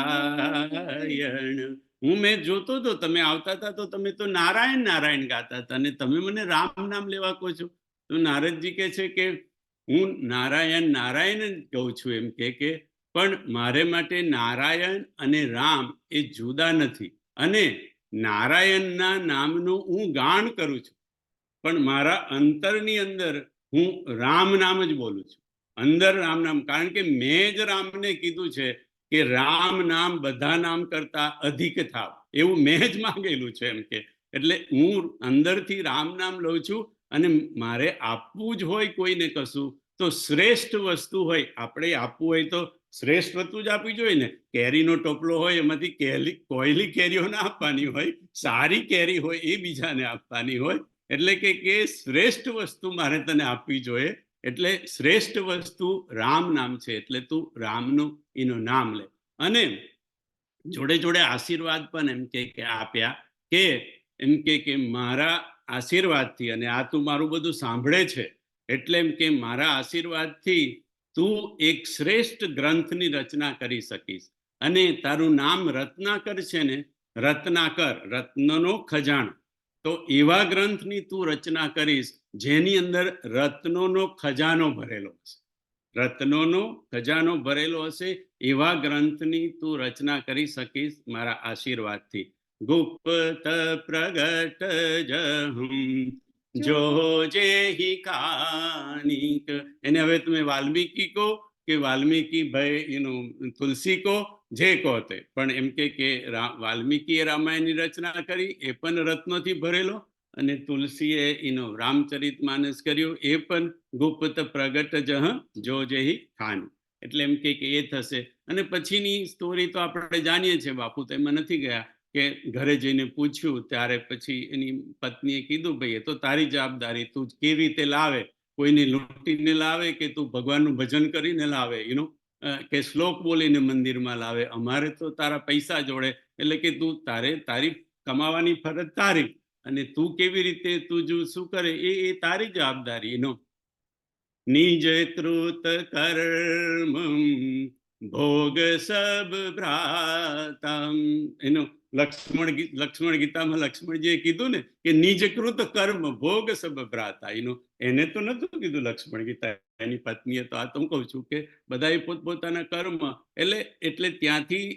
મેં જોતો હતો તમે આવતા હતા તો તમે તો નારાયણ નારાયણ ગાતા હતા અને તમે મને રામ નામ લેવા કહો છો. તો નારદજી કહે છે કે હું નારાયણ નારાયણ જ કહું છું એમ કે પણ મારે માટે નારાયણ અને રામ એ જુદા નથી. અને નારાયણના નામનું હું ગાન કરું છું, પણ મારા અંતરની અંદર હું રામ નામ જ બોલું છું. અંદર રામ નામ, કારણ કે મેં જ રામને કીધું છે કે રામ નામ બધા નામ કરતા અધિક થાવ, એવું મેં જ માંગેલું છે એમ કે. એટલે હું અંદરથી રામ નામ લઉં છું. અને મારે આપવું જ હોય કોઈને કશું તો શ્રેષ્ઠ વસ્તુ હોય, આપણે આપવું હોય તો શ્રેષ્ઠ વસ્તુ જ આપવી જોઈએ ને. કેરીનો ટોપલો હોય એમાંથી કોયલી કેરીઓ ના આપવાની હોય, સારી કેરી હોય એ બીજાને આપવાની હોય. એટલે કે શ્રેષ્ઠ વસ્તુ મારે તને આપવી જોઈએ. એટલે શ્રેષ્ઠ વસ્તુ રામ નામ છે. એટલે તું રામનું નામ લે. અને જોડે જોડે આશીર્વાદ પણ એમ કે આપ્યા, કે એમ કે મારા આશીર્વાદથી, અને આ તું મારું બધું સાંભળે છે એટલે એમ કે મારા આશીર્વાદથી તું એક શ્રેષ્ઠ ગ્રંથની રચના કરી શકીશ, અને તારું નામ રત્નાકર છે ને, રત્નાકર, રત્નનો ખજાનો, તો એવા ગ્રંથની તું રચના કરીશ જેની અંદર રત્નોનો ખજાનો ભરેલો હશે, રત્નોનો ખજાનો ભરેલો હશે, એવા ગ્રંથની તું રચના કરી શકીશ મારા આશીર્વાદથી. ગુપ્ત પ્રગટ જહમ જો જેહી કાનિક, એને હવે તમે વાલ્મીકી કહો કે વાલ્મીકી ભાઈ એનું તુલસી કહો, જે કહો તે, પણ એમ કે વાલ્મીકીએ રામાયણની રચના કરી, એ પણ રત્નોથી ભરેલો, અને તુલસીએ એનો રામચરિત માનસ કર્યું, એ પણ ગુપ્ત પ્રગટ જહ જો જેહી ખાન, એટલે એમ કે એ થશે. અને પછીની સ્ટોરી તો આપણે જાણીએ છીએ, બાપુ તો એમાં નથી ગયા, કે ઘરે જઈને પૂછ્યું ત્યારે પછી એની પત્નીએ કીધું, ભાઈ એ તો તારી જવાબદારી, તું કેવી રીતે લાવે, કોઈને લૂંટીને લાવે કે તું ભગવાનનું ભજન કરીને લાવે, કે શ્લોક બોલીને મંદિરમાં લાવે, અમારે તો તારા પૈસા જોડે, એટલે કે તું તારી કમાવાની ફરજ તારી, અને તું કેવી રીતે તું શું કરે એ તારી જવાબદારી. નિજ કૃત કર્મ ભોગ સબ ભ્રાતા, લક્ષ્મણ ગીતામાં લક્ષ્મણજીએ કીધું ને કે નિજ કૃત કર્મ ભોગ સબ ભ્રાતા, એને તો નતું કીધું લક્ષ્મણ ગીતા, એની પત્નીએ તો. આ તો હું કહું છું કે બધાએ પોતપોતાના કર્મ, એટલે ત્યાંથી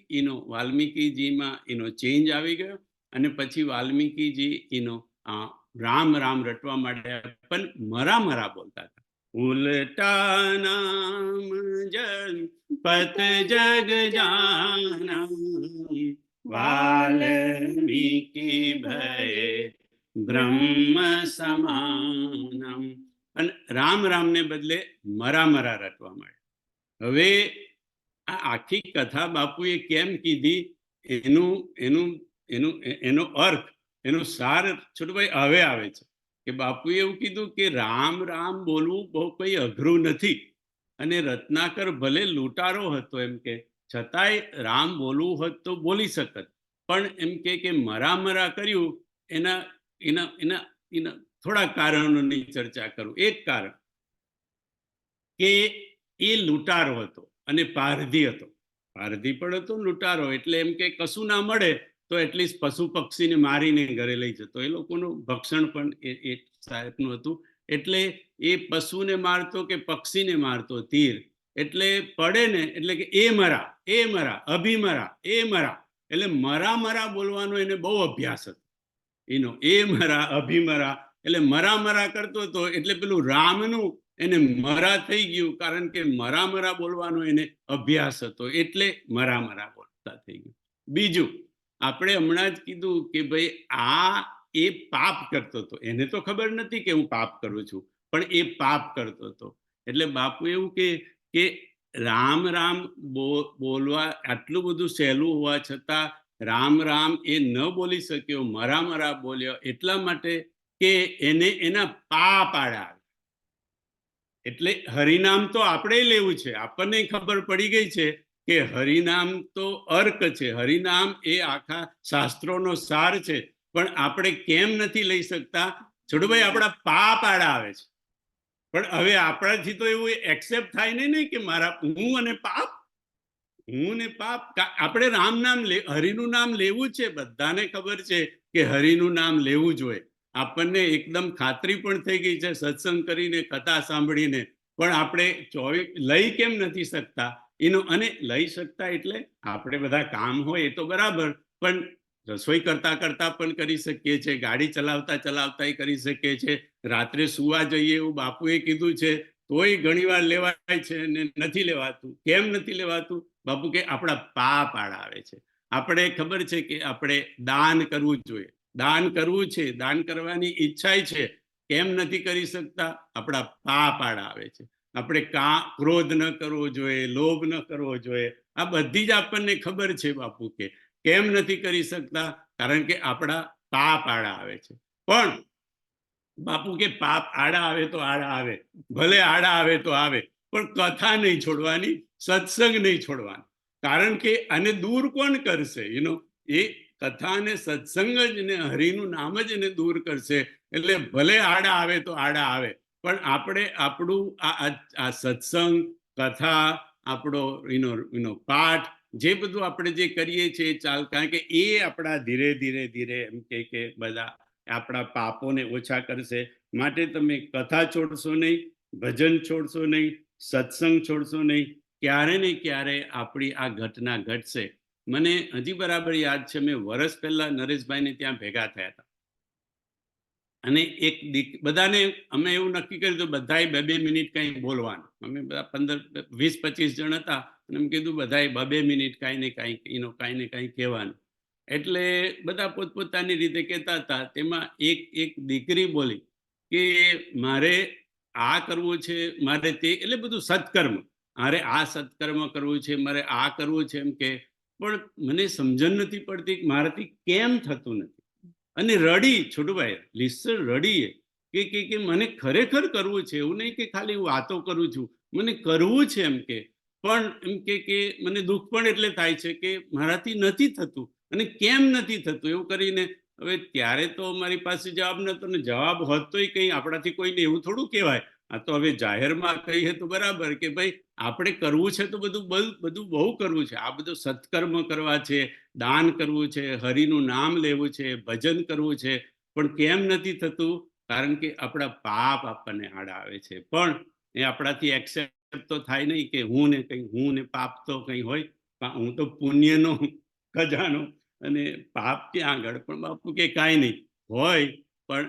વાલ્મીકીજીમાં ચેન્જ આવી ગયો, અને પછી વાલ્મીકીજી રામ રામ રટવા માંડ્યા, પણ મરા બોલતા હતા. ઉલટા નામ જન પત જગ જાના, વાલ્મીકી ભય બ્રહ્મ સમાનમ, અને રામ રામને બદલે મરા રટવા માંડ્યા. હવે આ આખી કથા બાપુએ કેમ કીધી, એનો અર્થ, એનો સાર છોટભાઈ હવે આવે છે, કે બાપુએ એવું કીધું કે રામ રામ બોલવું બહુ કઈ અઘરું નથી, અને રત્નાકર ભલે લૂંટારો હતો એમ કે, છતાંય રામ બોલવું હોત તો બોલી શકત, પણ એમ કે મરા કર્યું, એના થોડા કારણોની ચર્ચા કરું. એક કારણ કે એ લૂંટારો હતો અને પારધી હતો, પારધી પણ હતો, લૂંટારો, એટલે એમ કે કશું ના મળે તો એટલીસ્ટ પશુ પક્ષીને મારીને ઘરે લઈ જતો, એ લોકોનું ભક્ષણ પણ એ ટાઈપનું હતું. એટલે એ પશુને મારતો કે પક્ષીને મારતો તીર, એટલે પડે ને એટલે કે એ મરા અભિમરા, એ મરા, એટલે મરા બોલવાનો એને બહુ અભ્યાસ હતો એ મરા અભિમરા, એટલે મરા કરતો હતો, એટલે પેલું રામનું એને મરા થઈ ગયું, કારણ કે મરા બોલવાનો એને અભ્યાસ હતો, એટલે મરા બોલતા થઈ ગયું. બીજું, આપણે હમણાં જ કીધું કે ભાઈ એ પાપ કરતો હતો, એને તો ખબર નથી કે હું પાપ કરું છું, પણ એ પાપ કરતો હતો. એટલે બાપુ એવું કે રામ બોલવા આટલું બધું સહેલું હોવા છતાં રામ એ ન બોલી શક્યો, મરા બોલ્યો, એટલા માટે કે એને એના પાપ આડા. એટલે હરિનામ તો આપણે લેવું છે, આપણને ખબર પડી ગઈ છે કે હરિનામ તો અર્ક છે, હરિનામ એ આખા શાસ્ત્રોનો સાર છે, પણ આપણે કેમ નથી લઈ શકતા? છોડભાઈ, આપણા પાપ આડા આવે છે, પણ હવે આપણાથી તો એવું એક્સેપ્ટ થાય નહીં કે મારા હું અને પાપ, આપણે રામ નામ હરિનું નામ લેવું છે, બધાને ખબર છે કે હરિનું નામ લેવું જોઈએ, આપણને એકદમ ખાતરી પણ થઈ ગઈ છે સત્સંગ કરીને, કથા સાંભળીને, પણ આપણે લઈ કેમ નથી શકતા અને લઈ શકતા એટલે આપણે બધા કામ હોય એ તો બરાબર, પણ રસોઈ કરતા પણ કરી શકીએ છીએ, ગાડી ચલાવતા કરી શકીએ છીએ, રાત્રે સુવા જઈએ એવું બાપુએ કીધું છે, તોય ઘણી વાર લેવાય છે ને નથી લેવાતું. કેમ નથી લેવાતું? બાપુ કે આપણા પાપ આડા આવે છે. આપણે ખબર છે કે આપણે દાન કરવું જોઈએ, દાન કરવું છે, દાન કરવાની ઈચ્છા છે, કેમ નથી કરી શકતા? આપણા પાપ આડા આવે છે. આપણે ક્રોધ ન કરવો જોઈએ, લોભ ન કરવો જોઈએ, આ બધી જ આપણને ખબર છે બાપુ કે કેમ નથી કરી શકતા? કારણ કે આપણા પાપ આડા આવે છે. પણ બાપુ કે પાપ આડા આવે તો આડા આવે, ભલે આડા આવે તો આવે, પણ કથા નહીં છોડવાની, સત્સંગ નહીં છોડવાનો. કારણ કે આને દૂર કોણ કરશે? એ કથા અને સત્સંગ જ ને હરિનું નામ જ એને દૂર કરશે. એટલે ભલે આડા આવે તો આડા આવે, પણ આપણે આપણું આ સત્સંગ, કથા, આપણો પાઠ, જે બધું આપણે જે કરીએ છીએ ચાલ, કારણ કે એ આપણા ધીરે ધીરે ધીરે એમ કે બધા આપણા પાપોને ઓછા કરશે. માટે તમે કથા છોડશો નહીં, ભજન છોડશો નહીં, સત્સંગ છોડશો નહીં. ક્યારે ને ક્યારે આપણી આ ઘટના ઘટશે. મને હજી બરાબર યાદ છે, મેં વર્ષ પહેલા નરેશભાઈને ત્યાં ભેગા થયા હતા, અને એક બધાને અમે એવું નક્કી કર્યું હતું, બધાએ 2-2 મિનિટ કંઈ બોલવાનું. અમે બધા 15-20-25 જણ હતા, અને એમ કીધું બધાએ 2-2 મિનિટ કાંઈ ને કાંઈ કહેવાનું. એટલે બધા પોતપોતાની રીતે કહેતા હતા. તેમાં એક દીકરી બોલી કે મારે આ કરવું છે, મારે તે, એટલે બધું સત્કર્મ, મારે આ સત્કર્મ કરવું છે, મારે આ કરવું છે એમ કે. પણ મને સમજણ નથી પડતી કે મારાથી કેમ થતું નથી. અને રડી, છોટુભાઈ લીસર રડી કે મને ખરેખર કરવું છે, એવું નહીં કે ખાલી હું વાતો કરું છું, મને કરવું છે એમ કે. પણ એમ કે મને દુઃખ પણ એટલે થાય છે કે મારાથી નથી થતું, અને કેમ નથી થતું એવું કરીને. હવે ત્યારે તો મારી પાસે જવાબ નતો, ને જવાબ હોત તોય કંઈ આપણાથી કોઈને એવું થોડું કહેવાય. આ તો હવે જાહેરમાં કહીએ તો બરાબર કે ભાઈ આપણે કરવું છે તો બધું બહુ કરવું છે. આ બધું સત્કર્મ કરવા છે, દાન કરવું છે, હરિનું નામ લેવું છે, ભજન કરવું છે. પણ કેમ નથી થતું? કારણ કે આપણા પાપ આપણને આડા આવે છે. પણ એ આપણાથી એક્સેપ્ટ તો થાય નહીં કે હું ને પાપ તો કંઈ હોય. હું તો પુણ્યનો ખજાનો, અને પાપ ક્યાં આગળ. પણ બાપુ કે કાંઈ નહીં હોય, પણ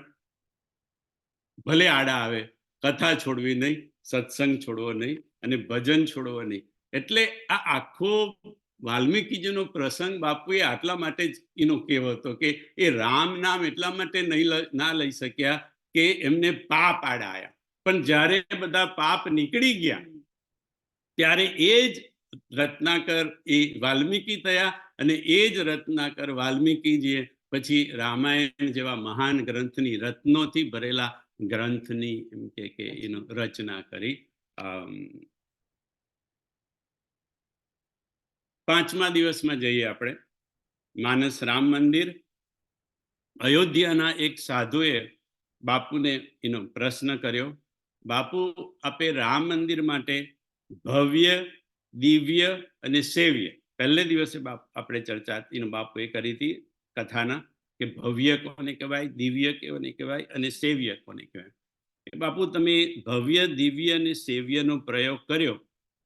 ભલે આડા આવે, કથા છોડવી નહીં, સત્સંગ છોડવો નહીં, અને ભજન છોડવો નહીં. એટલે આ આખો વાલ્મીકીજીનો પ્રસંગ બાપુએ આટલા માટે જ એનો કહેવો હતો કે એ રામ નામ એટલા માટે ના લઈ શક્યા કે એમને પાપ આડા આવ્યા. પણ જ્યારે બધા પાપ નીકળી ગયા, ત્યારે એ જ રત્નાકર એ વાલ્મીકી થયા, અને એ જ રત્નાકર વાલ્મીકીજીએ પછી રામાયણ જેવા મહાન ગ્રંથની, રત્નોથી ભરેલા ગ્રંથની એમ કે એનો રચના કરી. 5મા દિવસમાં જઈએ આપણે. માનસ રામ મંદિર. અયોધ્યાના એક સાધુએ બાપુને એનો પ્રશ્ન કર્યો, બાપુ આપે રામ મંદિર માટે ભવ્ય, દિવ્ય અને સેવ્ય, પહેલે દિવસે આપણે ચર્ચા એનો બાપુએ કરી હતી કથાના, કે ભવ્ય કોને કહેવાય, દિવ્ય કોને કહેવાય, અને સેવ્ય કોને કહેવાય. બાપુ તમે ભવ્ય, દિવ્ય અને સેવ્યનો પ્રયોગ કર્યો,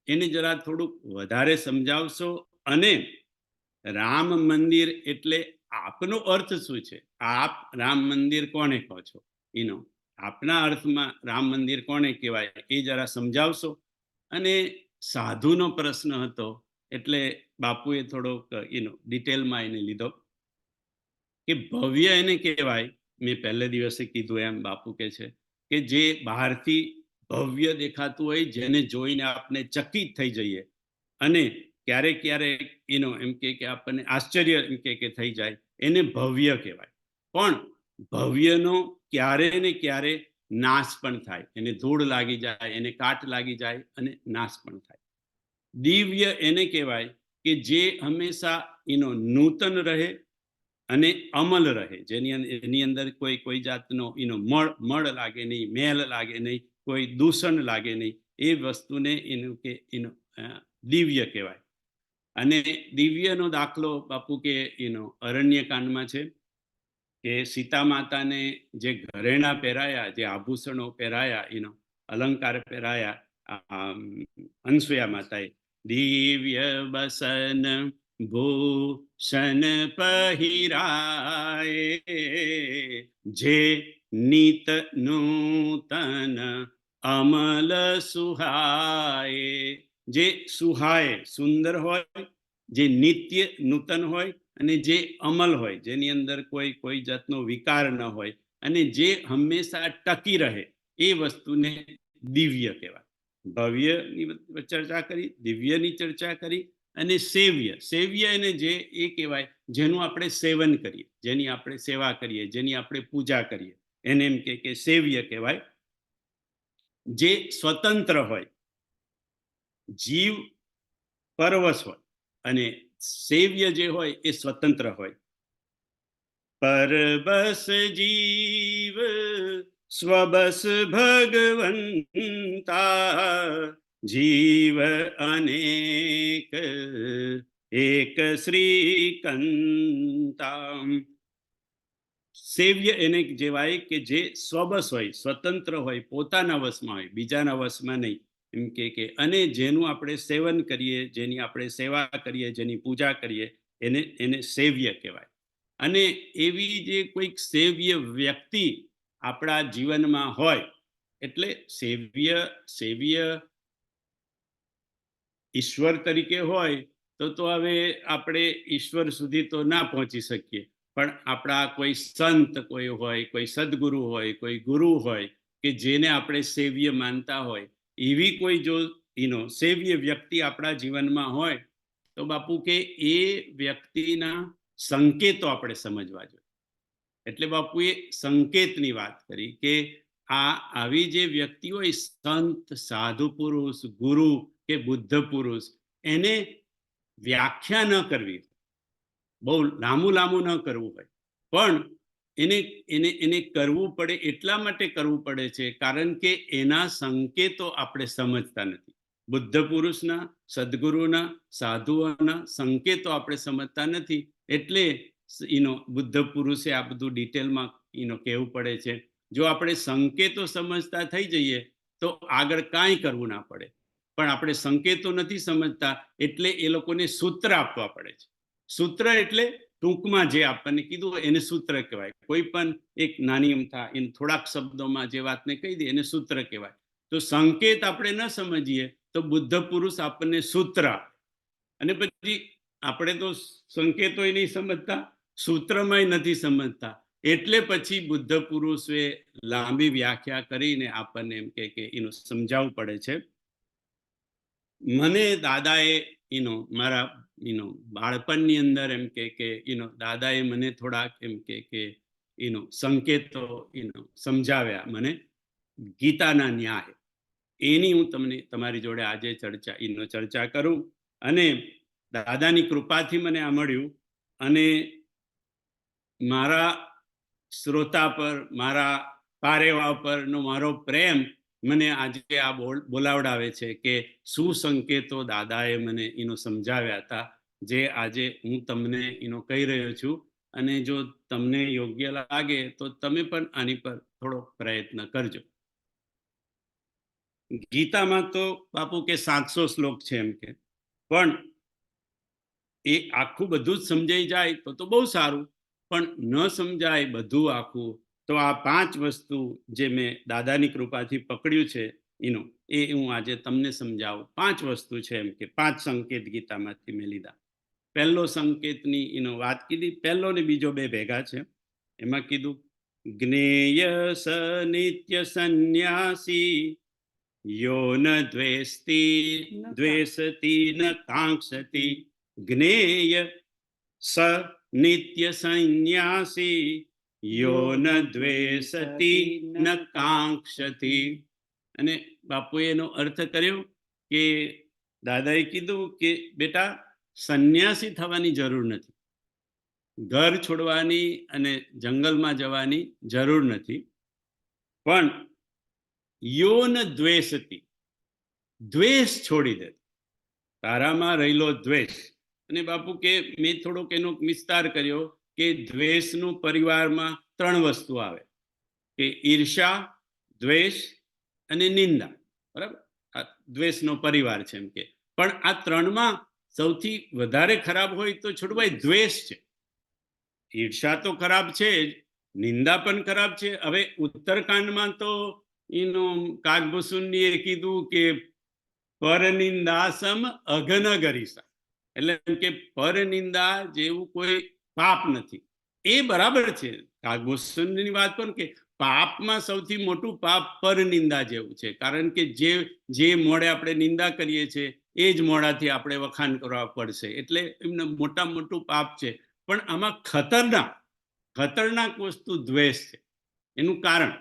એને જરા થોડુંક વધારે સમજાવશો. અને રામ મંદિર એટલે આપનો અર્થ શું છે? આપ રામ મંદિર કોને કહો છો? એનો આપના અર્થમાં રામ મંદિર કોને કહેવાય એ જરા સમજાવશો. અને સાધુનો પ્રશ્ન હતો, એટલે બાપુએ થોડોક ડિટેલમાં એને લીધો કે ભવ્ય એને કહેવાય, મેં પહેલે દિવસે કીધું એમ બાપુ કે છે કે જે બહારથી ભવ્ય દેખાતું હોય, જેને જોઈને આપણે ચકિત થઈ જઈએ, અને ક્યારેક ક્યારેક એમ કે આપણને આશ્ચર્ય એમ કે થઈ જાય, એને ભવ્ય કહેવાય. પણ ભવ્યનો ક્યારે ને ક્યારે નાશ પણ થાય, એને ધૂળ લાગી જાય, એને કાટ લાગી જાય, અને નાશ પણ થાય. દિવ્ય એને કહેવાય કે જે હંમેશા નૂતન રહે અને અમલ રહે, એની અંદર કોઈ જાતનો મળ લાગે નહીં, મેલ લાગે નહીં, કોઈ દૂષણ લાગે નહીં. એ વસ્તુને દિવ્ય કહેવાય. અને દિવ્યનો દાખલો બાપુ કે અરણ્ય કાંડમાં છે કે સીતા માતાને જે ઘરેણા પહેરાયા, જે આભૂષણો પહેરાયા, અલંકાર પહેરાયા અનસુયા માતાએ, દિવ્ય બસન ભૂષણ પહેરાય, જે નિત નૂતન અમલ સુહાય. જે સુહાય, સુંદર હોય, જે નિત્ય નૂતન હોય, અને જે અમલ હોય, જેની અંદર કોઈ જાતનો વિકાર ન હોય, અને જે હંમેશા ટકી રહે, એ વસ્તુને દિવ્ય કહેવાય. ભવ્યની ચર્ચા કરી, દિવ્યની ચર્ચા કરી, અને સેવ્ય એને જે એ કહેવાય જેનું આપણે સેવન કરીએ, જેની આપણે સેવા કરીએ, જેની આપણે પૂજા કરીએ, એને એમ કે સેવ્ય કહેવાય. જે સ્વતંત્ર હોય, જીવ પરવશ હોય, અને સેવ્ય જે હોય એ સ્વતંત્ર હોય. પરબસ જીવ સ્વબસ ભગવંતા, જીવ અનેક એક શ્રીકંતા. સેવ્ય એને કહેવાય કે જે સ્વબસ હોય, સ્વતંત્ર હોય, પોતાના વશમાં હોય, બીજાના વશમાં નહીં. એમ કે અને જેનું આપણે સેવન કરીએ, જેની આપણે સેવા કરીએ, જેની પૂજા કરીએ, એને સેવ્ય કહેવાય. અને એવી જે કોઈક સેવ્ય વ્યક્તિ આપણા જીવનમાં હોય, એટલે સેવ્ય ઈશ્વર તરીકે હોય તો હવે આપણે ઈશ્વર સુધી તો ના પહોંચી શકીએ, પણ આપણા કોઈ સંત કોઈ હોય, કોઈ સદગુરુ હોય, કોઈ ગુરુ હોય કે જેને આપણે સેવ્ય માનતા હોય, એવી કોઈ જો સેવ્ય વ્યક્તિ આપણા જીવનમાં હોય તો બાપુ કે એ વ્યક્તિના સંકેતો આપણે સમજવા જોઈએ. એટલે બાપુએ સંકેતની વાત કરી કે આવી જે વ્યક્તિ હોય, સંત, સાધુ પુરુષ, ગુરુ કે બુદ્ધ પુરુષ, એને વ્યાખ્યા ન કરવી, બહુ લાંબુ ન કરવું હોય, પણ એને કરવું પડે એટલા માટે કરવું પડે છે કારણ કે એના સંકેતો આપણે સમજતા નથી. બુદ્ધ પુરુષના, સદગુરુના, સાધુઓના સંકેતો આપણે સમજતા નથી, એટલે બુદ્ધ પુરુષે આ બધું ડિટેલમાં કહેવું પડે છે. જો આપણે સંકેતો સમજતા થઈ જઈએ તો આગળ કાંઈ કરવું ના પડે, પણ આપણે સંકેતો નથી સમજતા એટલે એ લોકોને સૂત્ર આપવા પડે છે. સૂત્ર એટલે ટૂંકમાં જે આપણને કીધું એને સૂત્ર કહેવાય. કોઈ પણ એક નાની અમથા થોડાક શબ્દોમાં જે વાતને કહી દે એને સૂત્ર કહેવાય. તો સંકેત આપણે ન સમજીએ તો બુદ્ધ પુરુષ આપણને સૂત્ર આપે, અને પછી આપણે તો સંકેતોય નહીં સમજતા, સૂત્રમાંય નથી સમજતા, એટલે પછી બુદ્ધ પુરુષે લાંબી વ્યાખ્યા કરીને આપણને એમ કે એનું સમજાવવું પડે છે. મને દાદાએ મારા બાળપણની અંદર એમ કે દાદાએ મને થોડાક એમ કે સંકેતો સમજાવ્યા મને ગીતાના ન્યાય. એની હું તમને તમારી જોડે આજે ચર્ચા કરું. અને દાદાની કૃપાથી મને આ મળ્યું, અને મારા શ્રોતા પર, મારા પારેવા પરનો મારો પ્રેમ મને આજે આ બોલાવડાવે છે કે શું સંકેતો દાદાએ મને સમજાવ્યા હતા, જે આજે હું તમને કહી રહ્યો છું. અને જો તમને યોગ્ય લાગે તો તમે પણ આની પર થોડો પ્રયત્ન કરજો. ગીતામાં તો બાપુ કે 700 શ્લોક છે એમ કે, પણ એ આખું બધું જ સમજાઈ જાય તો બહુ સારું, પણ ન સમજાય બધું આખું તો આ 5 વસ્તુ જે મેં દાદાની કૃપાથી પકડ્યું છે એ હું આજે તમને સમજાવું. 5 વસ્તુ છે એમ કે 5 સંકેત ગીતામાંથી મેં લીધા. પહેલો સંકેતની વાત કીધી, પહેલો ને બીજો બે ભેગા છે. એમાં કીધું જ્ઞેય સ નિત્ય સંન્યાસી યો ન દ્વેષતી ન કાંક્ષતી. જ્ઞેય સ નિત્ય સંન્યાસી યો ન દ્વેષતી ન કાંક્ષતી. અને બાપુએ એનો અર્થ કર્યો કે દાદાએ કીધું કે બેટા, સંન્યાસી થવાની જરૂર નથી, ઘર છોડવાની અને જંગલમાં જવાની જરૂર નથી, પણ યો ન દ્વેષતી, દ્વેષ છોડી દે, તારામાં રહેલો દ્વેષ. અને બાપુ કે મેં થોડોક એનો વિસ્તાર કર્યો કે દ્વેષનું પરિવારમાં 3 વસ્તુ આવે, કે ઈર્ષા, દ્વેષ અને નિંદા. બરાબર, આ દ્વેષનો પરિવાર છે એમ કે. પણ આ 3માં સૌથી વધારે ખરાબ હોય તો છોડવાય દ્વેષ છે. ઈર્ષા તો ખરાબ છે જ, નિંદા પણ ખરાબ છે. હવે ઉત્તરકાંડમાં તો કાગભૂષુંડીએ કીધું કે પરનિંદાસમ અઘન ગરીસા, એટલે કે પરનિંદા જેવું કોઈ પાપ નથી. એ બરાબર છે, કાગભૂષુંડીની વાત પણ કે પાપમાં સૌથી મોટું પાપ પરનિંદા જેવું છે, કારણ કે જે મોડે આપણે નિંદા કરીએ છીએ એ જ મોડાથી આપણે વખાણ કરવા પડશે, એટલે એમને મોટું પાપ છે. પણ આમાં ખતરનાક વસ્તુ દ્વેષ છે. એનું કારણ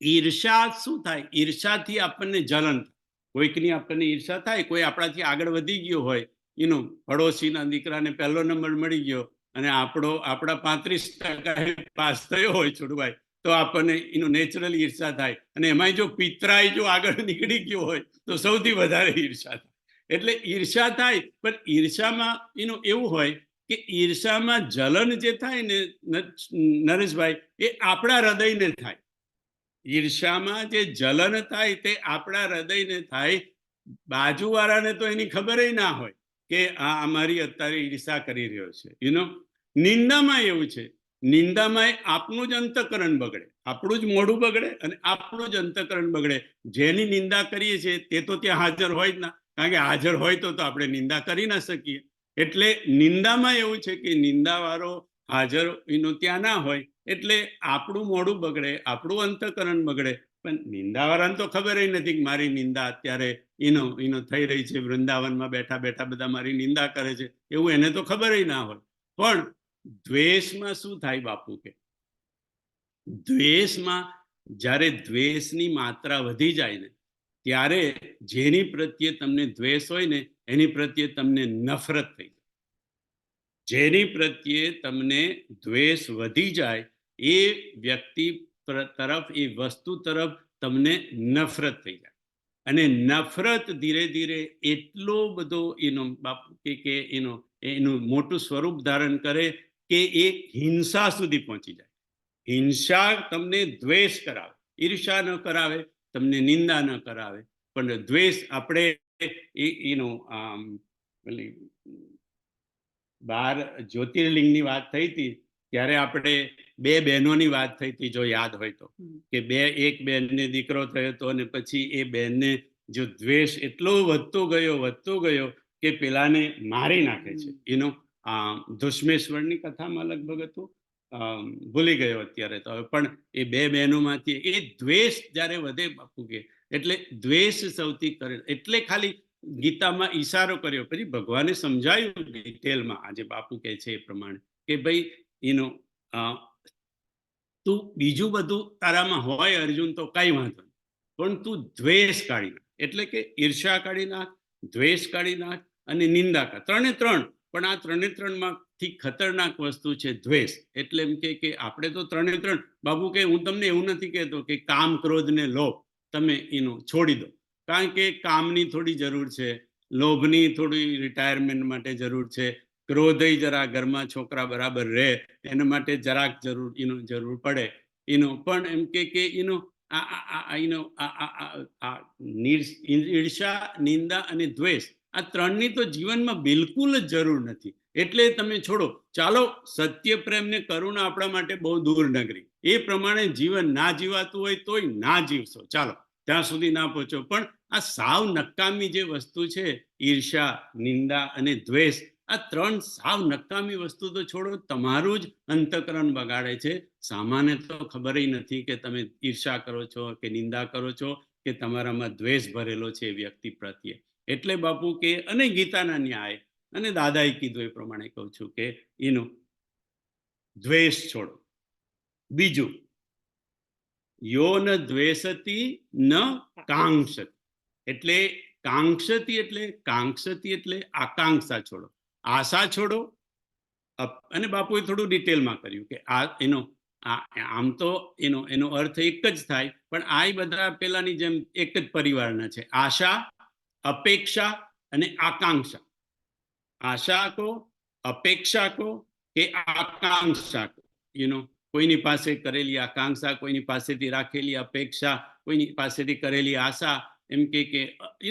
ઈર્ષા શું થાય? ઈર્ષાથી આપણને જલન, કોઈકની આપણને ઈર્ષા થાય, કોઈ આપણાથી આગળ વધી ગયો હોય પડોશીના દીકરાને પહેલો નંબર મળી ગયો અને આપણા 35% પાસ થયો હોય છોડભાઈ, તો આપણને નેચરલી ઈર્ષા થાય. અને એમાંય જો પિતરાય જો આગળ નીકળી ગયો હોય તો સૌથી વધારે ઈર્ષા થાય. એટલે ઈર્ષા થાય, પણ ઈર્ષામાં એવું હોય કે ઈર્ષામાં જલન જે થાય ને નરેશભાઈ, એ આપણા હૃદયને થાય. ઈર્ષામાં જે જલન થાય તે આપણા હૃદયને થાય. બાજુવાળાને તો એની ખબર ના હોય કે આ અમારી અત્યારે ઈર્ષા કરી રહ્યો છે. નિંદામાં એવું છે, નિંદામાં આપણું જ અંતઃકરણ બગડે, આપણું જ મોઢું બગડે અને આપણું જ અંતઃકરણ બગડે. જેની નિંદા કરીએ છીએ તે તો ત્યાં હાજર હોય જ ના, કારણ કે હાજર હોય તો આપણે નિંદા કરી ના શકીએ. એટલે નિંદામાં એવું છે કે નિંદાવાળો હાજર ત્યાં ના હોય એટલે આપણું મોઢું બગડે, આપણું અંતઃકરણ બગડે. પણ નિંદાવાળાને તો ખબર નથી કે મારી નિંદા અત્યારે થઈ રહી છે, વૃંદાવનમાં બેઠા બેઠા બધા મારી નિંદા કરે છે, એવું એને તો ખબર ના હોય. પણ દ્વેષમાં શું થાય બાપુ, કે દ્વેષમાં જ્યારે દ્વેષની માત્રા વધી જાય ને, ત્યારે જેની પ્રત્યે તમને દ્વેષ હોય ને એની પ્રત્યે તમને નફરત થઈ જાય. જેની પ્રત્યે તમને દ્વેષ વધી જાય એ વ્યક્તિ તરફ, એ વસ્તુ તરફ તમને નફરત થઈ જાય. અને નફરત ધીરે ધીરે એટલો બધો બાપુ કે એનું મોટું સ્વરૂપ ધારણ કરે કે એ હિંસા સુધી પહોંચી જાય. હિંસા તમને દ્વેષ કરાવે, ઈર્ષા ન કરાવે, તમને નિંદા ન કરાવે, પણ દ્વેષ. આપણે બાર જ્યોતિર્લિંગની વાત થઈ હતી ત્યારે આપણે બે બહેનોની વાત થઈ હતી, જો યાદ હોય તો, કે એક બહેનને દીકરો થયો હતો અને પછી એ બહેનને જો દ્વેષ એટલો વધતો ગયો કે પેલાને મારી નાખે છે. દુશ્મેશ્વરની કથામાં લગભગ હતું, ભૂલી ગયો અત્યારે તો. પણ એ બે બહેનોમાંથી એ દ્વેષ જ્યારે વધે બાપુ, કે એટલે દ્વેષ સૌથી કરે. એટલે ખાલી ગીતામાં ઈશારો કર્યો, પછી ભગવાને સમજાયું ડિટેલમાં, આજે બાપુ કહે છે એ પ્રમાણે, કે ભાઈ તું બીજું બધું તારામાં હોય અર્જુન તો કઈ વાંધો નહીં, પણ તું દ્વેષ કાઢી નાખ. એટલે કે ઈર્ષા કાઢી નાખ, દ્વેષ કાઢી નાખ અને નિંદા કાઢ. ત્રણે ત્રણ. પણ આ ત્રણ માંથી ખતરનાક વસ્તુ છે દ્વેષ. એટલે એમ કે આપણે તો ત્રણે ત્રણ બાબુ, કે હું તમને એવું નથી કહેતો કે કામ, ક્રોધ ને લોભ તમે છોડી દો, કારણ કે કામની થોડી જરૂર છે, લોભની થોડી રિટાયરમેન્ટ માટે જરૂર છે, ક્રોધય જરા ઘરમાં છોકરા બરાબર રહે એના માટે જરાક જરૂર પડે. પણ એમ કે ઈર્ષા, નિંદા અને દ્વેષ, આ ત્રણની તો જીવનમાં બિલકુલ જ જરૂર નથી. એટલે તમે છોડો. ચાલો, સત્ય, પ્રેમ ને કરુણા આપણા માટે બહુ દૂર નગરી. એ પ્રમાણે જીવન ના જીવાતું હોય તોય ના જીવશો, ચાલો ત્યાં સુધી ના પહોંચો. પણ આ સાવ નકામી જે વસ્તુ છે, ઈર્ષા, નિંદા અને દ્વેષ, આ ત્રણ સાવ નકામી વસ્તુ તો છોડો, તમારું જ અંતઃકરણ બગાડે છે. સામાન્ય તો ખબર નથી કે તમે ઈર્ષા કરો છો કે નિંદા કરો છો કે તમારામાં દ્વેષ ભરેલો છે વ્યક્તિ પ્રત્યે. એટલે બાપુ કે, અને ગીતાના ન્યાય અને દાદાએ કીધું એ પ્રમાણે કહું છું કે દ્વેષ છોડો. બીજું, યો ન દ્વેષતી ન કાંક્ષતી. એટલે કાંક્ષતી એટલે આકાંક્ષા છોડો, આશા છોડો. અને બાપુએ થોડું ડિટેલમાં કર્યું કે આમ તો એનો અર્થ એક જ થાય, પણ આ બધા પેલાની જેમ એક જ પરિવારના છે. આશા, અપેક્ષા અને આકાંક્ષા. આશા કો, અપેક્ષા કો કે આકાંક્ષા કો. કોઈની પાસે કરેલી આકાંક્ષા, કોઈની પાસેથી રાખેલી અપેક્ષા, કોઈની પાસેથી કરેલી આશા. એમ કે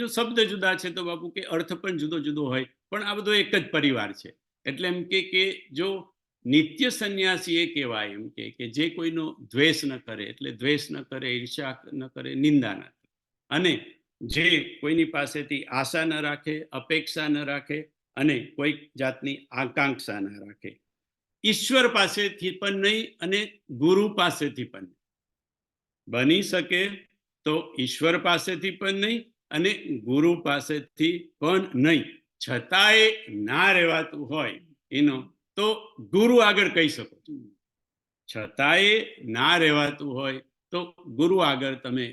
શબ્દ જુદા છે તો બાપુ કે અર્થ પણ જુદો જુદો હોય, પણ આ બધો એક જ પરિવાર છે. એટલે એમ કે જો નિત્ય સંન્યાસી એ કહેવાય, એમ કે જે કોઈનો દ્વેષ ન કરે, એટલે દ્વેષ ન કરે, ઈર્ષા ન કરે, નિંદા ન કરે, અને જે કોઈની પાસેથી આશા ન રાખે, અપેક્ષા ન રાખે અને કોઈ જાતની આકાંક્ષા ન રાખે. ઈશ્વર પાસેથી પણ નહીં અને ગુરુ પાસેથી પણ નહીં. બની શકે તો ઈશ્વર પાસેથી પણ નહીં અને ગુરુ પાસેથી પણ નહીં. છતાંય ના રહેવાતું હોય તો ગુરુ આગળ કહી શકો છો. છતાંય ના રહેવાતું હોય તો ગુરુ આગળ તમે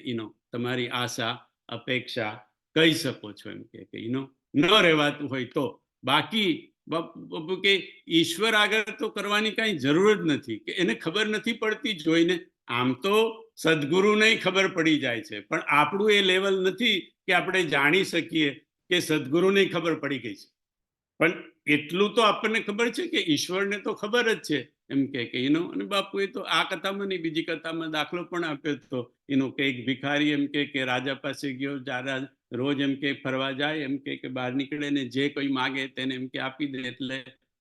તમારી આશા, અપેક્ષા કહી શકો છો. એમ કે ન રહેવાતું હોય તો બાકી બાપુ કે ઈશ્વર આગળ તો કરવાની કઈ જરૂર જ નથી, કે એને ખબર નથી પડતી જોઈને. આમ તો સદગુરુને ખબર પડી જાય છે, પણ આપણું એ લેવલ નથી કે આપણે જાણી શકીએ કે સદગુરુને ખબર પડી ગઈ છે. પણ એટલું તો આપણને ખબર છે કે ઈશ્વરને તો ખબર જ છે, એમ કે એનો. અને બાપુએ તો આ કથામાં નહીં, બીજી કથામાં દાખલો પણ આપ્યો હતો એનો, કે એક ભિખારી એમ કે રાજા પાસે ગયો, રોજ એમ કે ફરવા જાય, એમ કે બહાર નીકળે ને જે કોઈ માગે તેને એમ કે આપી દે. એટલે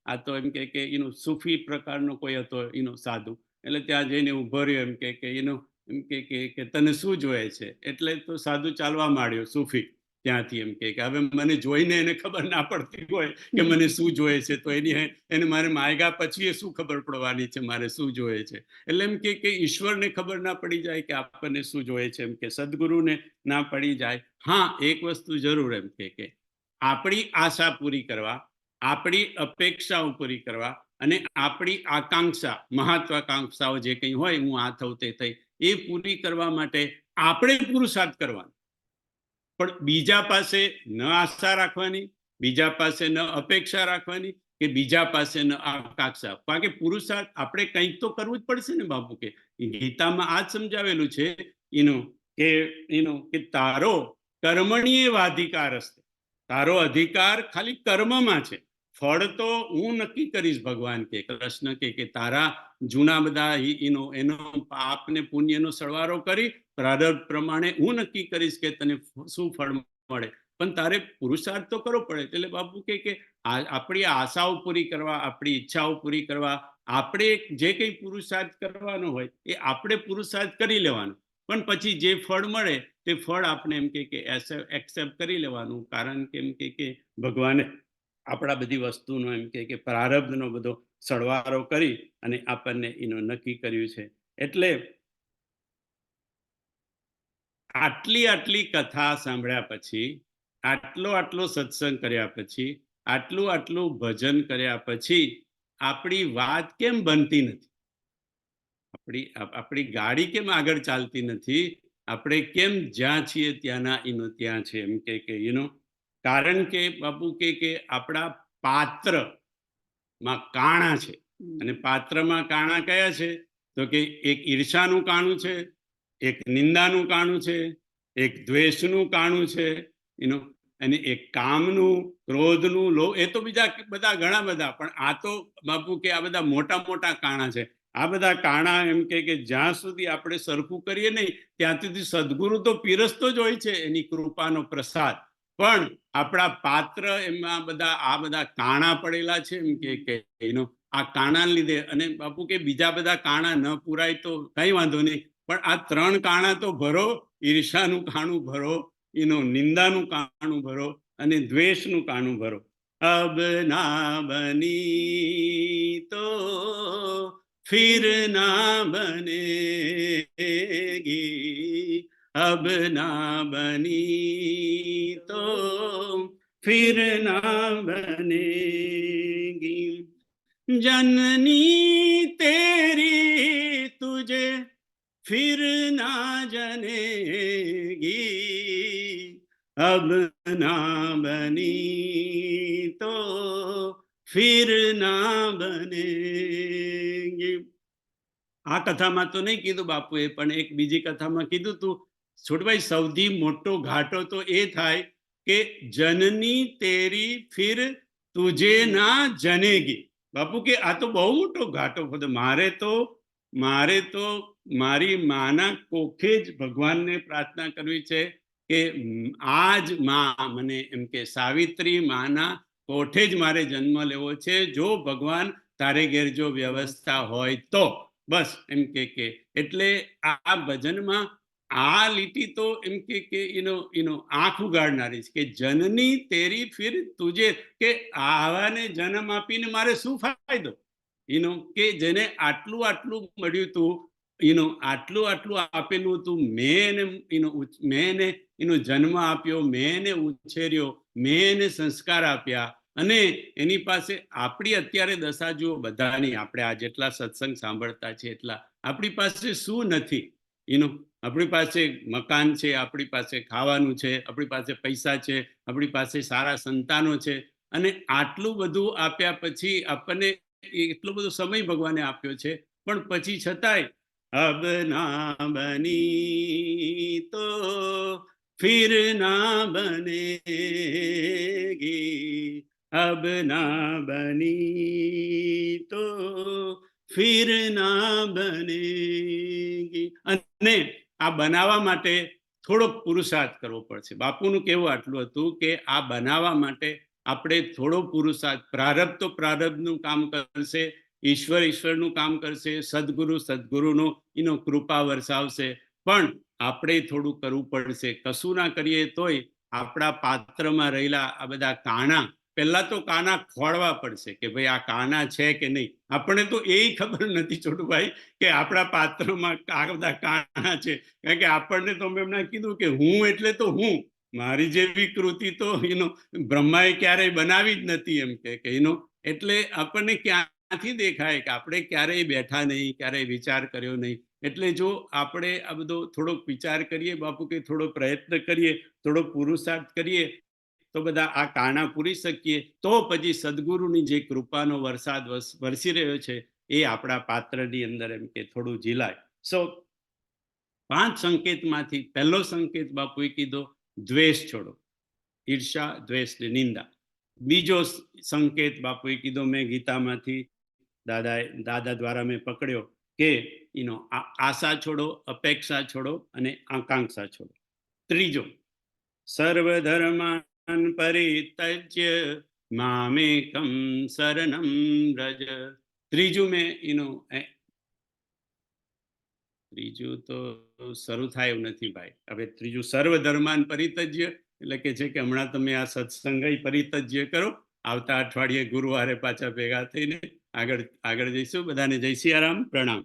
આ તો એમ કે એનો સૂફી પ્રકારનો કોઈ હતો એનો સાધુ, એટલે ત્યાં જઈને ઉભો રહ્યો, એમ કે એનો એમ કે તને શું જોઈએ છે? એટલે તો સાધુ ચાલવા માંડ્યો સૂફી ત્યાંથી, એમ કે હવે મને જોઈને એને ખબર ના પડતી હોય કે મને શું જોઈએ છે, તો એને મારે માગ્યા પછી શું ખબર પડવાની છે મારે શું જોઈએ છે. એટલે એમ કે ઈશ્વરને ખબર ના પડી જાય કે આપણને શું જોઈએ છે, એમ કે સદગુરુને ના પડી જાય. હા, એક વસ્તુ જરૂર, એમ કે આપણી આશા પૂરી કરવા, આપણી અપેક્ષાઓ પૂરી કરવા અને આપણી આકાંક્ષા, મહત્વાકાંક્ષાઓ જે કંઈ હોય, હું આ થઉં તે થઈ, એ પૂરી કરવા માટે આપણે પુરુષાર્થ કરવાનો. પણ બીજા પાસે ન આશા રાખવાની, બીજા પાસે ન અપેક્ષા રાખવાની, કે બીજા પાસે ન આકાંક્ષા. કારણ કે પુરુષાર્થ આપણે કંઈક તો કરવું જ પડશે ને બાપુ. કે ગીતામાં આ જ સમજાવેલું છે કે તારો કર્મણીય અધિકાર હશે, તારો અધિકાર ખાલી કર્મમાં છે, ફળ તો હું નક્કી કરીશ. ભગવાન કે કૃષ્ણ કે તારા જૂના બધા એનો પાપ ને પુણ્યનો સરવાળો કરી પ્રારબ્ધ પ્રમાણે હું નક્કી કરીશ કે તને શું ફળ મળે, પણ તારે પુરુષાર્થ તો કરવો પડે. એટલે બાપુ કે આપણી આશાઓ પૂરી કરવા, આપણી ઈચ્છાઓ પૂરી કરવા, આપણે જે કંઈ પુરુષાર્થ કરવાનો હોય એ આપણે પુરુષાર્થ કરી લેવાનો. પણ પછી જે ફળ મળે તે ફળ આપણે એમ કે એક્સેપ્ટ કરી લેવાનું. કારણ કે એમ કે ભગવાને આપણા બધી વસ્તુનો એમ કે પ્રારબ્ધનો બધો સરવાળો કરી અને આપણને એનો નક્કી કર્યું છે. એટલે આટલી કથા સાંભળ્યા પછી, આટલો સત્સંગ કર્યા પછી, આટલું ભજન કર્યા પછી આપણી વાત કેમ બનતી નથી? આપણી ગાડી કેમ આગળ ચાલતી નથી? આપણે કેમ જ્યાં છીએ ત્યાંના ત્યાં છે, એમ કે કારણ કે બાપુ કે આપણા પાત્રમાં કાણા છે. અને પાત્રમાં કાણા કયા છે? તો કે એક ઈર્ષાનું કાણું છે, એક નિંદાનું કાણું છે, એક દ્વેષનું કાણું છે, અને એક કામનું, ક્રોધનું, લોભ. એ તો બીજા બધા ઘણા બધા, પણ આ તો બાપુ કે આ બધા મોટા મોટા કાણા છે. આ બધા કાણા એમ કે જ્યાં સુધી આપણે સરખું કરીએ નહીં ત્યાં સુધી સદગુરુ તો પીરસતો જ હોય છે, એની કૃપાનો પ્રસાદ. પણ આપણા પાત્ર એમાં આ બધા કાણા પડેલા છે, એમ કે આ કાણા લીધે. અને બાપુ કે બીજા બધા કાણા ન પુરાય તો કઈ વાંધો નહીં, પણ આ 3 કાણા તો ભરો. ઈર્ષાનું કાણું ભરો, નિંદાનું કાણું ભરો અને દ્વેષનું કાણું ભરો. અબ ના બની તો फिर ना बनेगी, अब ना बनी तो फिर ना बनेगी, जननी तेरी तुझे फिर ना जनेगी, अब ना बनी तो फिर ना बनेगी. આ કથામાં તો નહીં કીધું બાપુએ, પણ એક બીજી કથામાં કીધું તું છોટભાઈ, સૌથી મોટો ઘાટો તો એ થાય કે જનની તેરી ફિર તુજે ના જનેગી. બાપુ કે આ તો બહુ મોટો ઘાટો. મારે તો મારી માના કોખે જ ભગવાનને પ્રાર્થના કરવી છે કે આજ માં મને એમ કે સાવિત્રી માના કોઠે જ મારે જન્મ લેવો છે, જો ભગવાન તારે ઘેર જો વ્યવસ્થા હોય તો. બસ એમ કે એટલે આ ભજનમાં આ લીટી તો એમ કે આંખ ઉગાડનારી છે કે જનની તેરી ફિર તુજે, કે આવાને જન્મ આપીને મારે શું ફાયદો? કે જેને આટલું મળ્યું તું, આટલું આપેલું હતું, મેં એને જન્મ આપ્યો, મેં એને ઉછેર્યો, મેં એને સંસ્કાર આપ્યા, અને એની પાસે આપણી અત્યારે દશા જુઓ બધાની. આપણે આ જેટલા સત્સંગ સાંભળતા છે એટલા આપણી પાસે શું નથી? આપણી પાસે મકાન છે, આપણી પાસે ખાવાનું છે, આપણી પાસે પૈસા છે, આપણી પાસે સારા સંતાનો છે, અને આટલું બધું આપ્યા પછી આપણને એટલો બધો સમય ભગવાને આપ્યો છે, પણ પછી છતાંય અબ ના બની તો ફિર ના બનેગી, અબ ના બની તો ફિર ના બનેગી. અને આ બનાવવા માટે થોડોક પુરુષાર્થ કરવો પડશે. બાપુનું કહેવું આટલું હતું કે આ બનાવવા માટે આપણે થોડો પુરુષાર્થ, પ્રારબ્ધ તો પ્રારબ્ધનું કામ કરશે, ઈશ્વર ઈશ્વરનું કામ કરશે, સદગુરુ સદગુરુનું એનો કૃપા વરસાવશે, પણ આપણે થોડું કરવું પડશે. કશું ના કરીએ તોય આપણા પાત્રમાં રહેલા આ બધા કાણા, પહેલા તો કાના ખોળવા પડશે કે ભાઈ આ કાના છે કે નહીં. આપણને તો એ ખબર નથી છોટુભાઈ કે આપણા પાત્રમાં આ બધા કાણા છે, કારણ કે આપણને તો મેં એમને કીધું કે હું એટલે તો હું, મારી જેવી કૃતિ તો બ્રહ્માએ ક્યારેય બનાવી જ નથી, એમ કે એનો એટલે આપણને ક્યાંથી દેખાય કે આપણે ક્યારેય બેઠા નહીં, ક્યારેય વિચાર કર્યો નહીં. એટલે જો આપણે આ બધો થોડોક વિચાર કરીએ બાપુ, કે થોડો પ્રયત્ન કરીએ, થોડો પુરુષાર્થ કરીએ, તો બધા આ કારણા પૂરી શકીએ, તો પછી સદગુરુની જે કૃપાનો વરસાદ વરસી રહ્યો છે એ આપણા પાત્રની અંદર એમ કે થોડું ઝીલાય. સો 5 સંકેતમાંથી પહેલો સંકેત બાપુએ કીધો, દ્વેષ છોડો, ઈર્ષા, દ્વેષ ને નિંદા. બીજો સંકેત બાપુએ કીધો, મેં ગીતામાંથી દાદા દ્વારા મેં પકડ્યો કે આશા છોડો, અપેક્ષા છોડો અને આકાંક્ષા છોડો. ત્રીજો, સર્વધર્માન પરિત્યજ્ય મામેકમ શરણમ વ્રજ. ત્રીજું મેં ત્રીજું તો શરૂ થાય એવું નથી ભાઈ. હવે ત્રીજું સર્વધર્માન પરિત્યજ્ય એટલે કે છે કે હમણાં તમે આ સત્સંગ પરિત્યજ્ય કરો, આવતા અઠવાડિયે ગુરુવારે પાછા ભેગા થઈને આગળ જઈશું. બધાને જય સિયારામ, પ્રણામ.